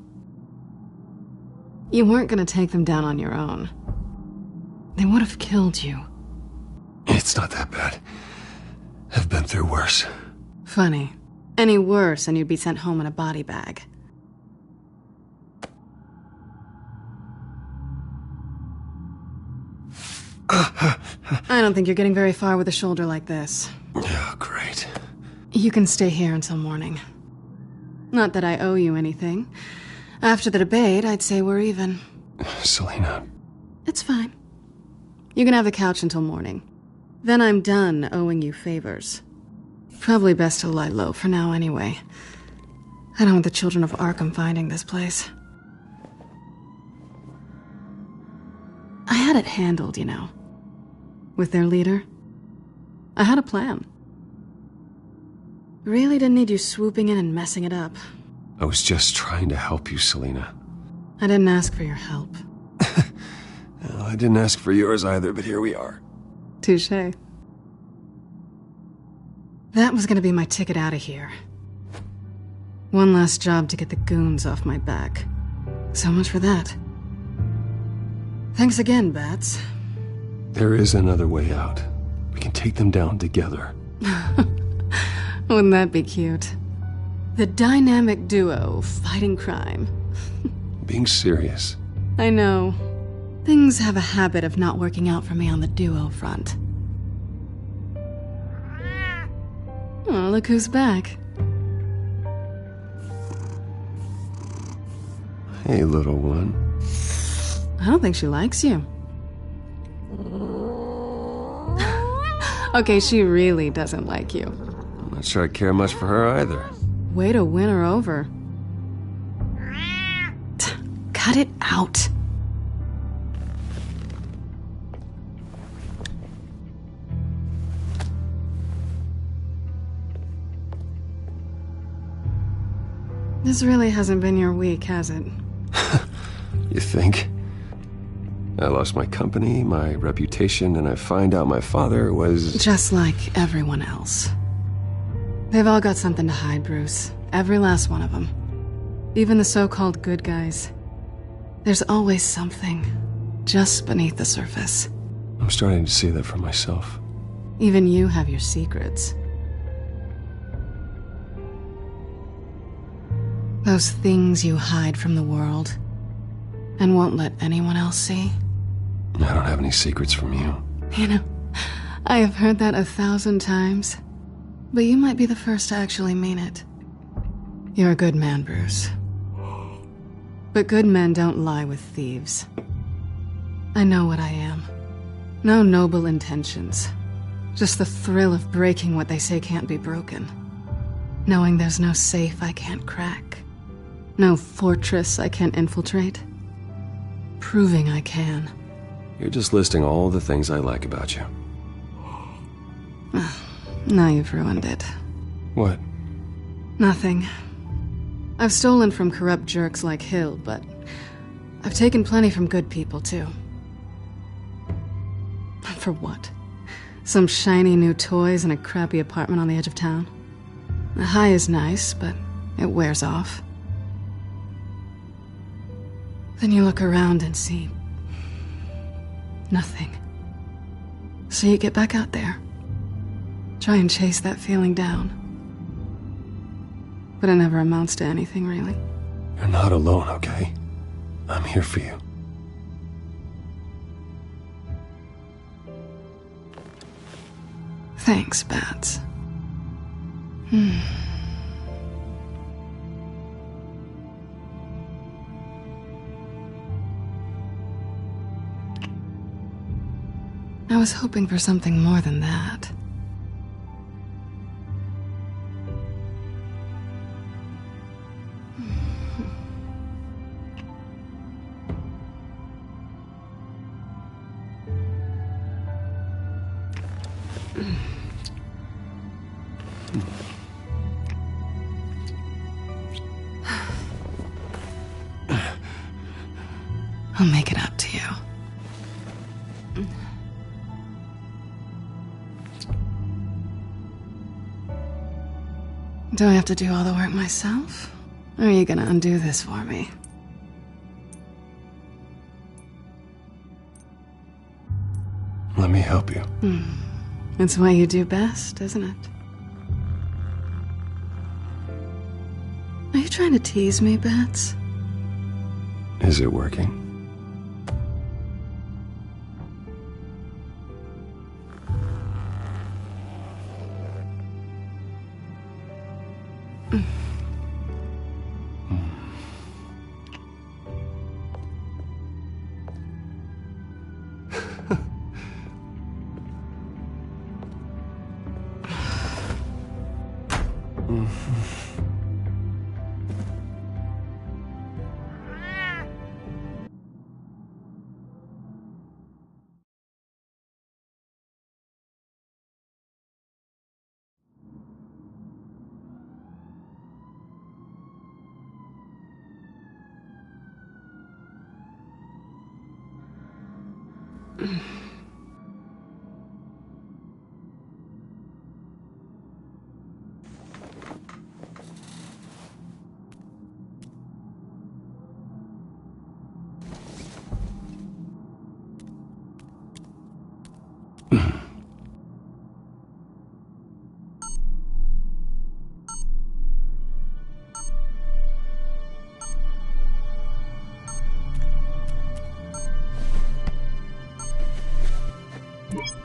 You weren't gonna take them down on your own. They would have killed you. It's not that bad. I've been through worse. Funny. Any worse and you'd be sent home in a body bag. I don't think you're getting very far with a shoulder like this. Oh, great. You can stay here until morning. Not that I owe you anything. After the debate, I'd say we're even. Selina. It's fine. You can have the couch until morning. Then I'm done owing you favors. Probably best to lie low for now anyway. I don't want the children of Arkham finding this place. I had it handled, you know. With their leader. I had a plan. Really didn't need you swooping in and messing it up. I was just trying to help you, Selina. I didn't ask for your help. Well, I didn't ask for yours either, but here we are. Touché. That was gonna be my ticket out of here. One last job to get the goons off my back. So much for that. Thanks again, Bats. There is another way out. We can take them down together. Wouldn't that be cute? The dynamic duo fighting crime. Being serious. I know. Things have a habit of not working out for me on the duo front. Oh, look who's back. Hey, little one. I don't think she likes you. Okay, she really doesn't like you. I'm not sure I care much for her either. Way to win her over. Cut it out. This really hasn't been your week, has it? You think? I lost my company, my reputation, and I find out my father was... Just like everyone else. They've all got something to hide, Bruce. Every last one of them. Even the so-called good guys. There's always something, just beneath the surface. I'm starting to see that for myself. Even you have your secrets. Those things you hide from the world, and won't let anyone else see. I don't have any secrets from you. You know, I have heard that 1,000 times, but you might be the first to actually mean it. You're a good man, Bruce. But good men don't lie with thieves. I know what I am. No noble intentions. Just the thrill of breaking what they say can't be broken. Knowing there's no safe I can't crack. No fortress I can't infiltrate. Proving I can. You're just listing all the things I like about you. Now you've ruined it. What? Nothing. I've stolen from corrupt jerks like Hill, but I've taken plenty from good people, too. For what? Some shiny new toys and a crappy apartment on the edge of town? The high is nice, but it wears off. Then you look around and see nothing. So you get back out there. Try and chase that feeling down. But it never amounts to anything, really. You're not alone, okay? I'm here for you. Thanks, Bats. I was hoping for something more than that. I'll make it up to you. Do I have to do all the work myself? Or are you gonna undo this for me? Let me help you. It's what you do best, isn't it? Are you trying to tease me, Bats? Is it working?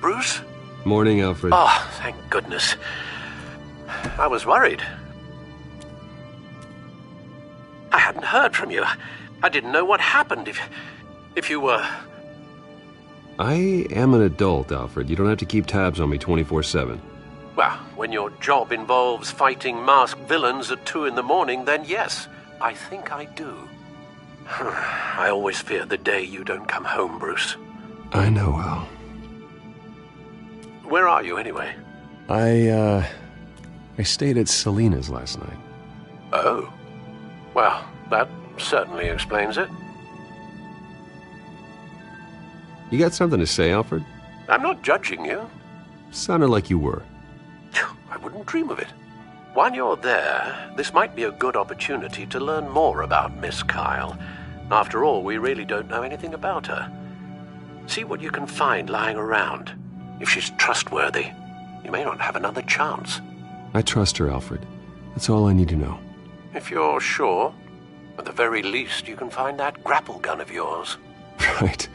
Bruce? Morning, Alfred. Oh, thank goodness. I was worried. I hadn't heard from you. I didn't know what happened if you were... I am an adult, Alfred. You don't have to keep tabs on me 24/7. Well, when your job involves fighting masked villains at 2 in the morning, then yes, I think I do. I always fear the day you don't come home, Bruce. I know, Al. Where are you, anyway? I stayed at Selena's last night. Oh. Well, that certainly explains it. You got something to say, Alfred? I'm not judging you. Sounded like you were. I wouldn't dream of it. While you're there, this might be a good opportunity to learn more about Miss Kyle. After all, we really don't know anything about her. See what you can find lying around. If she's trustworthy, you may not have another chance. I trust her, Alfred. That's all I need to know. If you're sure, at the very least, you can find that grapple gun of yours. Right.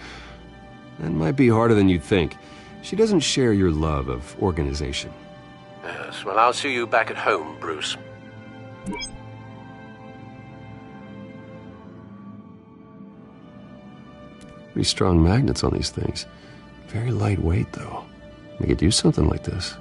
That might be harder than you'd think. She doesn't share your love of organization. Yes, well, I'll see you back at home, Bruce. Pretty strong magnets on these things. Very lightweight, though. They could use something like this.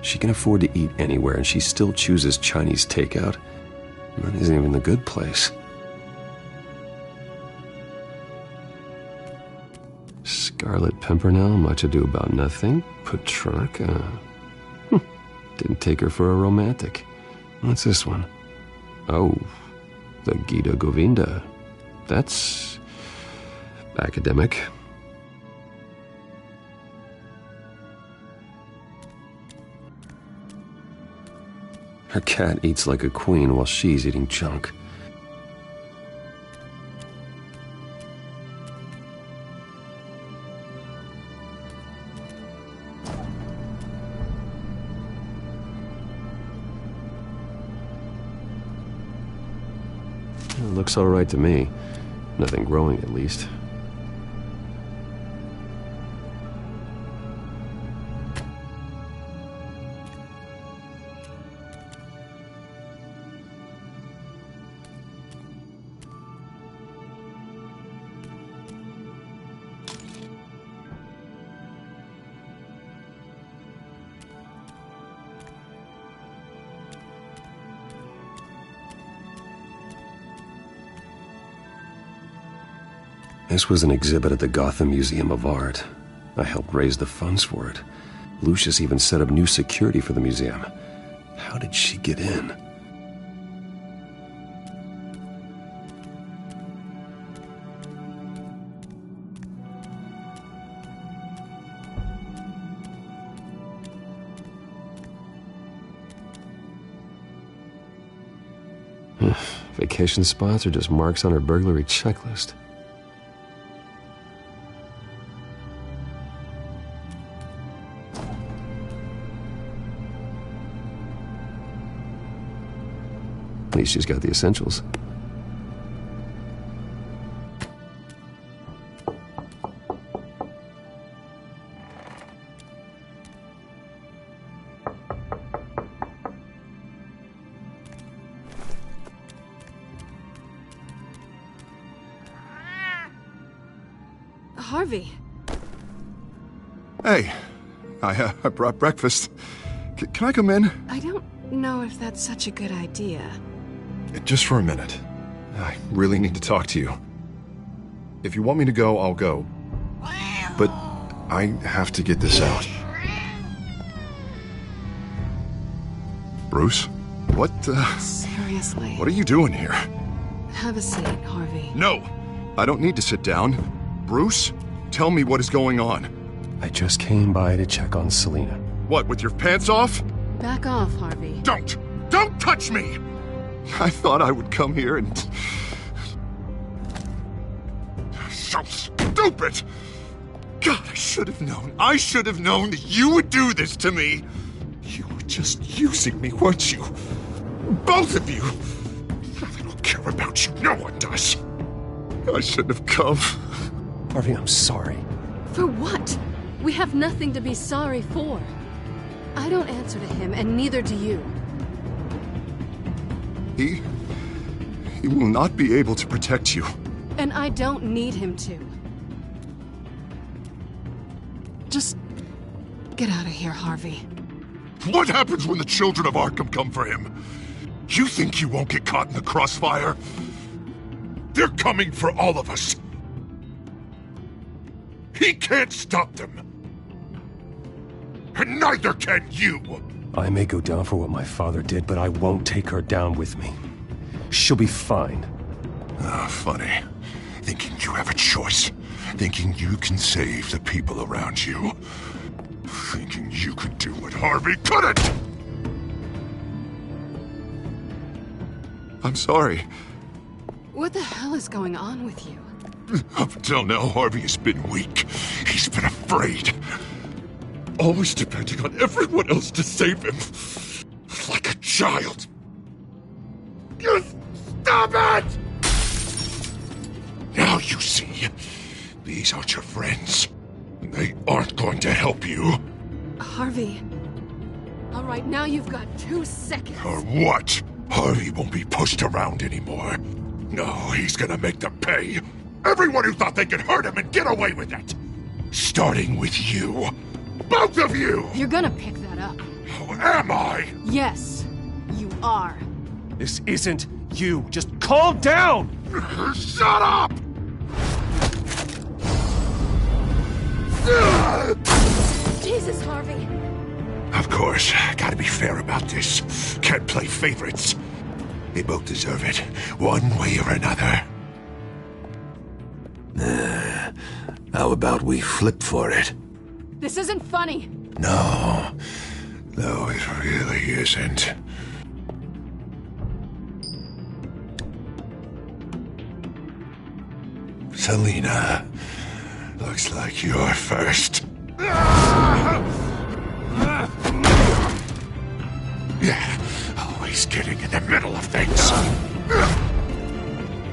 She can afford to eat anywhere, and she still chooses Chinese takeout. And that isn't even the good place. Scarlet Pimpernel, Much Ado About Nothing, Petrarca. Didn't take her for a romantic. What's this one? Oh, the Gita Govinda. That's academic. Her cat eats like a queen while she's eating junk. It looks all right to me. Nothing growing, at least. This was an exhibit at the Gotham Museum of Art. I helped raise the funds for it. Lucius even set up new security for the museum. How did she get in? Vacation spots are just marks on her burglary checklist. At least she's got the essentials. Harvey. Hey, I brought breakfast. Can I come in? I don't know if that's such a good idea. Just for a minute. I really need to talk to you. If you want me to go, I'll go. But I have to get this out. Bruce? What, Seriously. What are you doing here? Have a seat, Harvey. No! I don't need to sit down. Bruce, tell me what is going on. I just came by to check on Selina. What, with your pants off? Back off, Harvey. Don't touch me! I thought I would come here and... So stupid! God, I should have known. I should have known that you would do this to me. You were just using me, weren't you? Both of you! I don't care about you. No one does. I shouldn't have come. Harvey, I'm sorry. For what? We have nothing to be sorry for. I don't answer to him, and neither do you. He will not be able to protect you. And I don't need him to. Just get out of here, Harvey. What happens when the children of Arkham come for him? You think you won't get caught in the crossfire? They're coming for all of us. He can't stop them. And neither can you. I may go down for what my father did, but I won't take her down with me. She'll be fine. Funny. Thinking you have a choice. Thinking you can save the people around you. Thinking you could do what Harvey couldn't! I'm sorry. What the hell is going on with you? Up until now, Harvey has been weak. He's been afraid. Always depending on everyone else to save him. Like a child. You stop it! Now you see, these aren't your friends. They aren't going to help you. Harvey. All right, now you've got 2 seconds. Or what? Harvey won't be pushed around anymore. No, he's gonna make them pay. Everyone who thought they could hurt him and get away with it. Starting with you. Both of you! You're gonna pick that up. Who am I? Yes, you are. This isn't you. Just calm down! Shut up! Jesus, Harvey. Of course, gotta be fair about this. Can't play favorites. They both deserve it, one way or another. How about we flip for it? This isn't funny. No, it really isn't. Selina, looks like you're first. Yeah, always getting in the middle of things.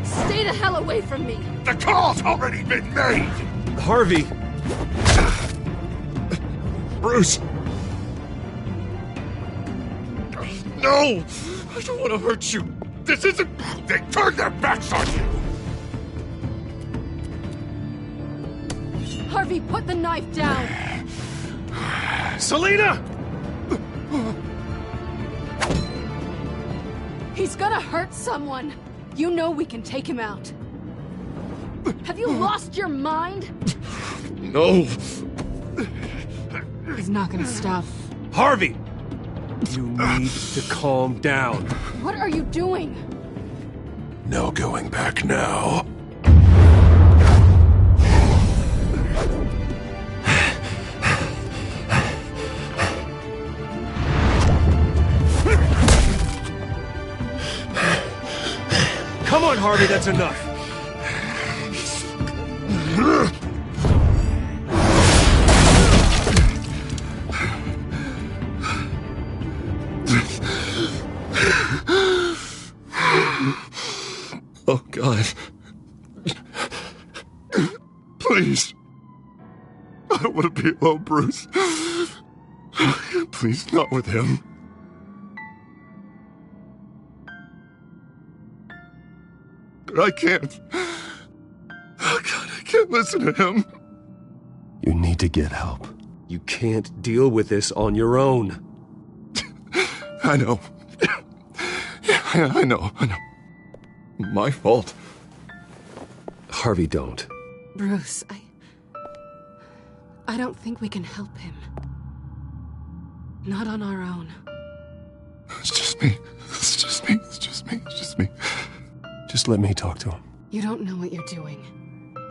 Stay the hell away from me. The call's already been made. Harvey! Bruce! No! I don't want to hurt you. This isn't... They turned their backs on you. Harvey, put the knife down. Selina! He's gonna hurt someone. You know we can take him out. Have you lost your mind? No. He's not gonna stop. Harvey! You need to calm down. What are you doing? No going back now. Come on, Harvey, that's enough. Oh, God. Please. I don't want to be alone, Bruce. Please, not with him. But I can't. Oh, God, I can't listen to him. You need to get help. You can't deal with this on your own. I know. Yeah, I know. My fault. Harvey, don't. Bruce, I don't think we can help him. Not on our own. It's just me. Just let me talk to him. You don't know what you're doing.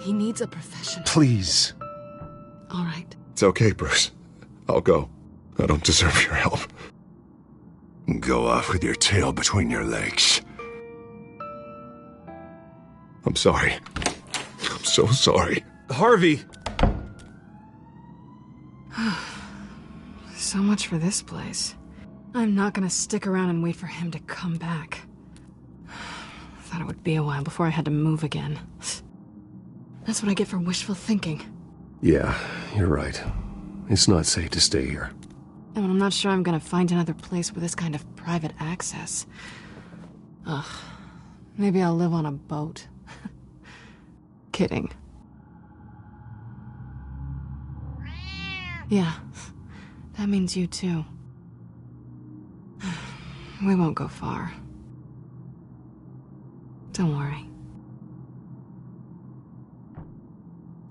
He needs a professional. Please. All right. It's okay, Bruce. I'll go. I don't deserve your help. Go off with your tail between your legs. I'm sorry. I'm so sorry. Harvey! So much for this place. I'm not gonna stick around and wait for him to come back. Thought it would be a while before I had to move again. That's what I get for wishful thinking. Yeah, you're right. It's not safe to stay here. And I'm not sure I'm gonna find another place with this kind of private access. Ugh. Maybe I'll live on a boat. Kidding. Yeah. That means you too. We won't go far. Don't worry.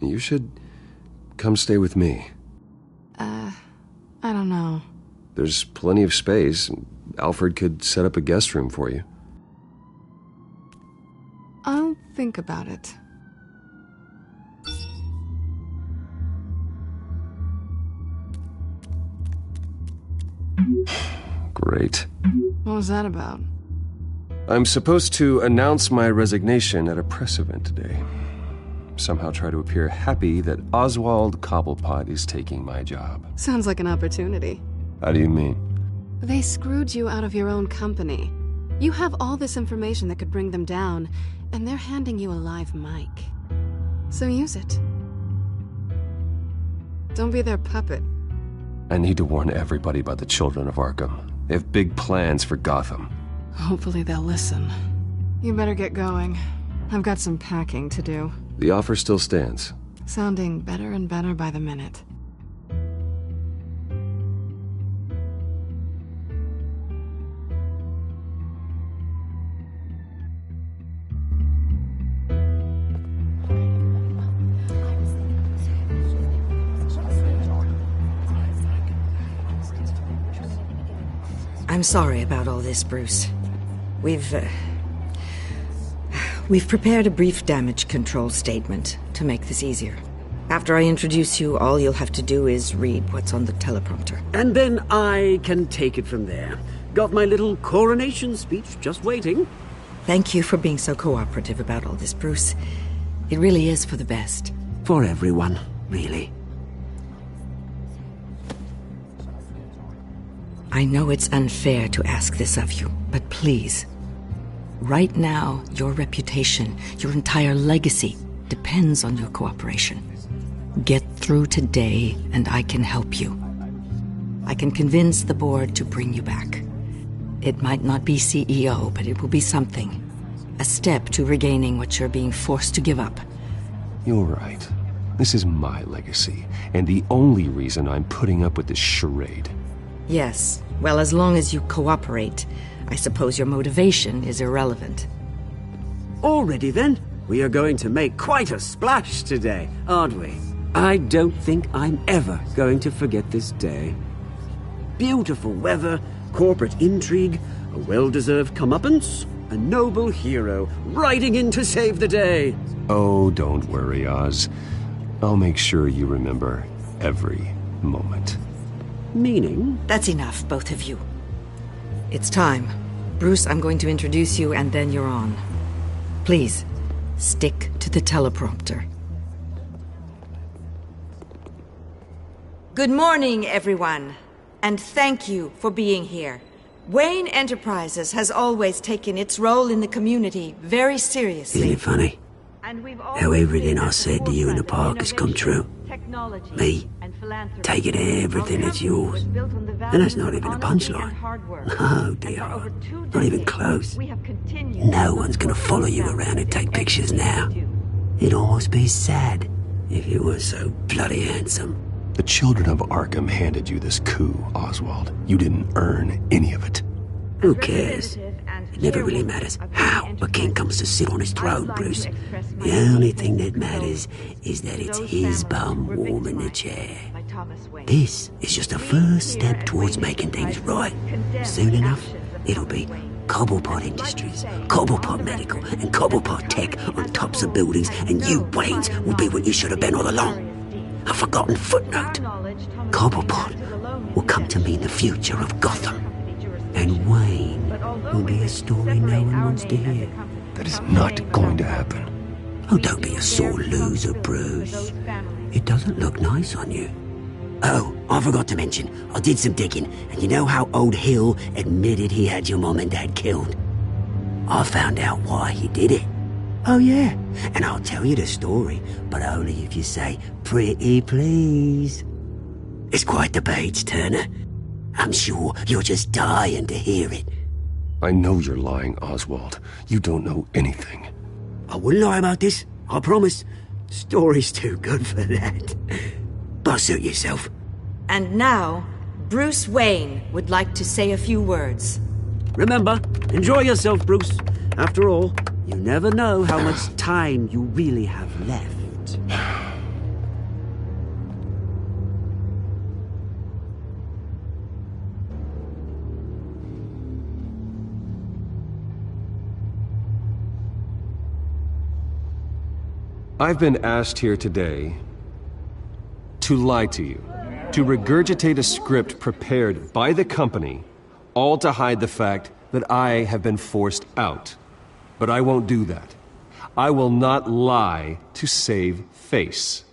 You should come stay with me. I don't know. There's plenty of space. Alfred could set up a guest room for you. I'll think about it. Great. What was that about? I'm supposed to announce my resignation at a press event today. Somehow try to appear happy that Oswald Cobblepot is taking my job. Sounds like an opportunity. How do you mean? They screwed you out of your own company. You have all this information that could bring them down, and they're handing you a live mic. So use it. Don't be their puppet. I need to warn everybody about the children of Arkham. They have big plans for Gotham. Hopefully they'll listen. You better get going. I've got some packing to do. The offer still stands. Sounding better and better by the minute. I'm sorry about all this, Bruce. We've prepared a brief damage control statement to make this easier. After I introduce you, all you'll have to do is read what's on the teleprompter. And then I can take it from there. Got my little coronation speech just waiting. Thank you for being so cooperative about all this, Bruce. It really is for the best. For everyone, really. I know it's unfair to ask this of you, but please. Right now, your reputation, your entire legacy, depends on your cooperation. Get through today, and I can help you. I can convince the board to bring you back. It might not be CEO, but it will be something. A step to regaining what you're being forced to give up. You're right. This is my legacy, and the only reason I'm putting up with this charade. Yes, well, as long as you cooperate, I suppose your motivation is irrelevant. Already then, we are going to make quite a splash today, aren't we? I don't think I'm ever going to forget this day. Beautiful weather, corporate intrigue, a well-deserved comeuppance, a noble hero riding in to save the day. Oh, don't worry, Oz. I'll make sure you remember every moment. Meaning? That's enough, both of you. It's time. Bruce, I'm going to introduce you, and then you're on. Please, stick to the teleprompter. Good morning, everyone, and thank you for being here. Wayne Enterprises has always taken its role in the community very seriously. Isn't it funny? How everything I said to you in the park has come true. Me, taking everything that's yours. And that's not even a punchline. No, dear. Not even close. No one's gonna follow you around and take pictures now. It'd almost be sad if you were so bloody handsome. The children of Arkham handed you this coup, Oswald. You didn't earn any of it. Who cares? It never really matters how a king comes to sit on his throne, Bruce. The only thing that matters is that it's his bum warming the chair. This is just a first step towards making things right. Soon enough, it'll be Cobblepot Industries, Cobblepot Medical, and Cobblepot Tech on tops of buildings, and you, Waynes, will be what you should have been all along. A forgotten footnote. Cobblepot will come to mean the future of Gotham. And Wayne will be a story no one wants to hear. That is not going to happen. Oh, don't be a sore loser, Bruce. It doesn't look nice on you. Oh, I forgot to mention, I did some digging, and you know how old Hill admitted he had your mom and dad killed? I found out why he did it. Oh yeah, and I'll tell you the story, but only if you say, pretty please. It's quite the page, Turner. I'm sure you're just dying to hear it. I know you're lying, Oswald. You don't know anything. I wouldn't lie about this, I promise. Story's too good for that. But suit yourself. And now, Bruce Wayne would like to say a few words. Remember, enjoy yourself, Bruce. After all, you never know how much time you really have left. I've been asked here today to lie to you, to regurgitate a script prepared by the company, all to hide the fact that I have been forced out. But I won't do that. I will not lie to save face.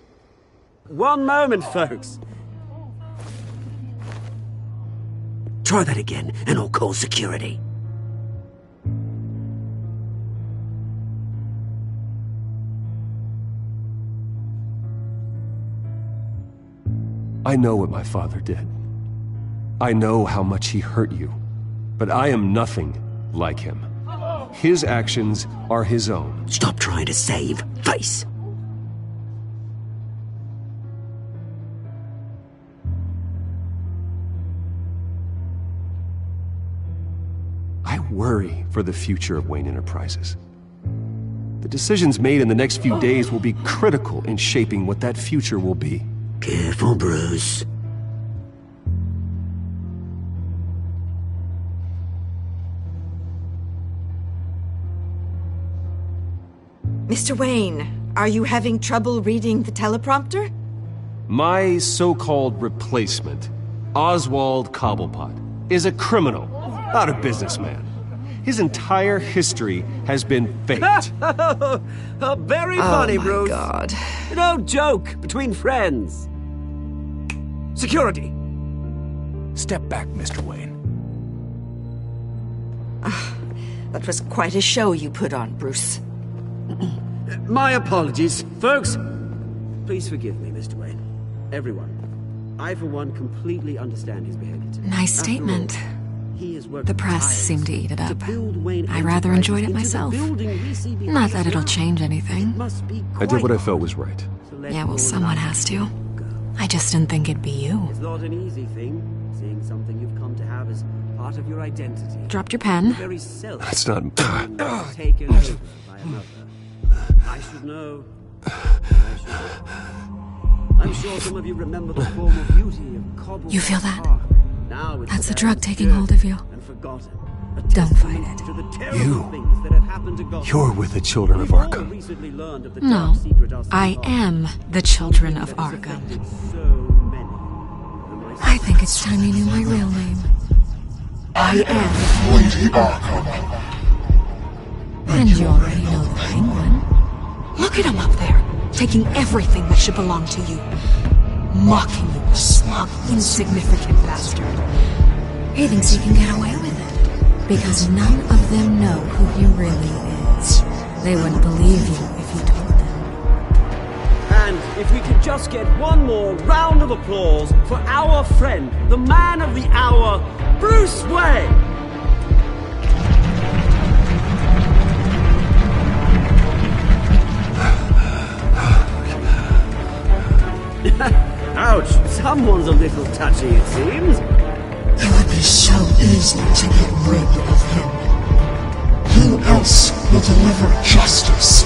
One moment, folks. Try that again, and I'll call security. I know what my father did. I know how much he hurt you. But I am nothing like him. His actions are his own. Stop trying to save face. I worry for the future of Wayne Enterprises. The decisions made in the next few days will be critical in shaping what that future will be. Careful, Bruce. Mr. Wayne, are you having trouble reading the teleprompter? My so-called replacement, Oswald Cobblepot, is a criminal, not a businessman. His entire history has been faked. Very funny, my Bruce. God. No joke between friends. Security. Step back, Mr. Wayne. That was quite a show you put on, Bruce. My apologies, folks. Please forgive me, Mr. Wayne. Everyone. I, for one, completely understand his behavior today. Nice statement. After all, he has worked The press tirelessly seemed to eat it up. build Wayne I rather enjoyed it Enterprises into the myself. building we see behind Not us that it'll now. change anything. Must be I did what I felt was right. Yeah, well, someone has to. I just didn't think it'd be you. It's not an easy thing, seeing something you've come to have as part of your identity. Dropped your pen. Your very self That's not... taken over by another. I should know. I'm sure some of you remember the former beauty of Cobble. You feel that? Park. Now it's That's the about drug taking hold of you. and forgotten. Don't fight it. To the terrible You. things that have happened to Gotham. You're with the children of We've all Arkham. recently learned of the No, dark secret our I city am the children of Arkham. I think it's time you knew my real name. I am Lady Arkham. And you already know the Penguin. Look at him up there, taking everything that should belong to you. Mocking you, a smug, insignificant bastard. He thinks he can get away with it. Because none of them know who he really is. They wouldn't believe you if you told them. And if we could just get one more round of applause for our friend, the man of the hour, Bruce Wayne! Ouch, someone's a little touchy, it seems. It would be so easy to get rid of him. Who else will deliver justice?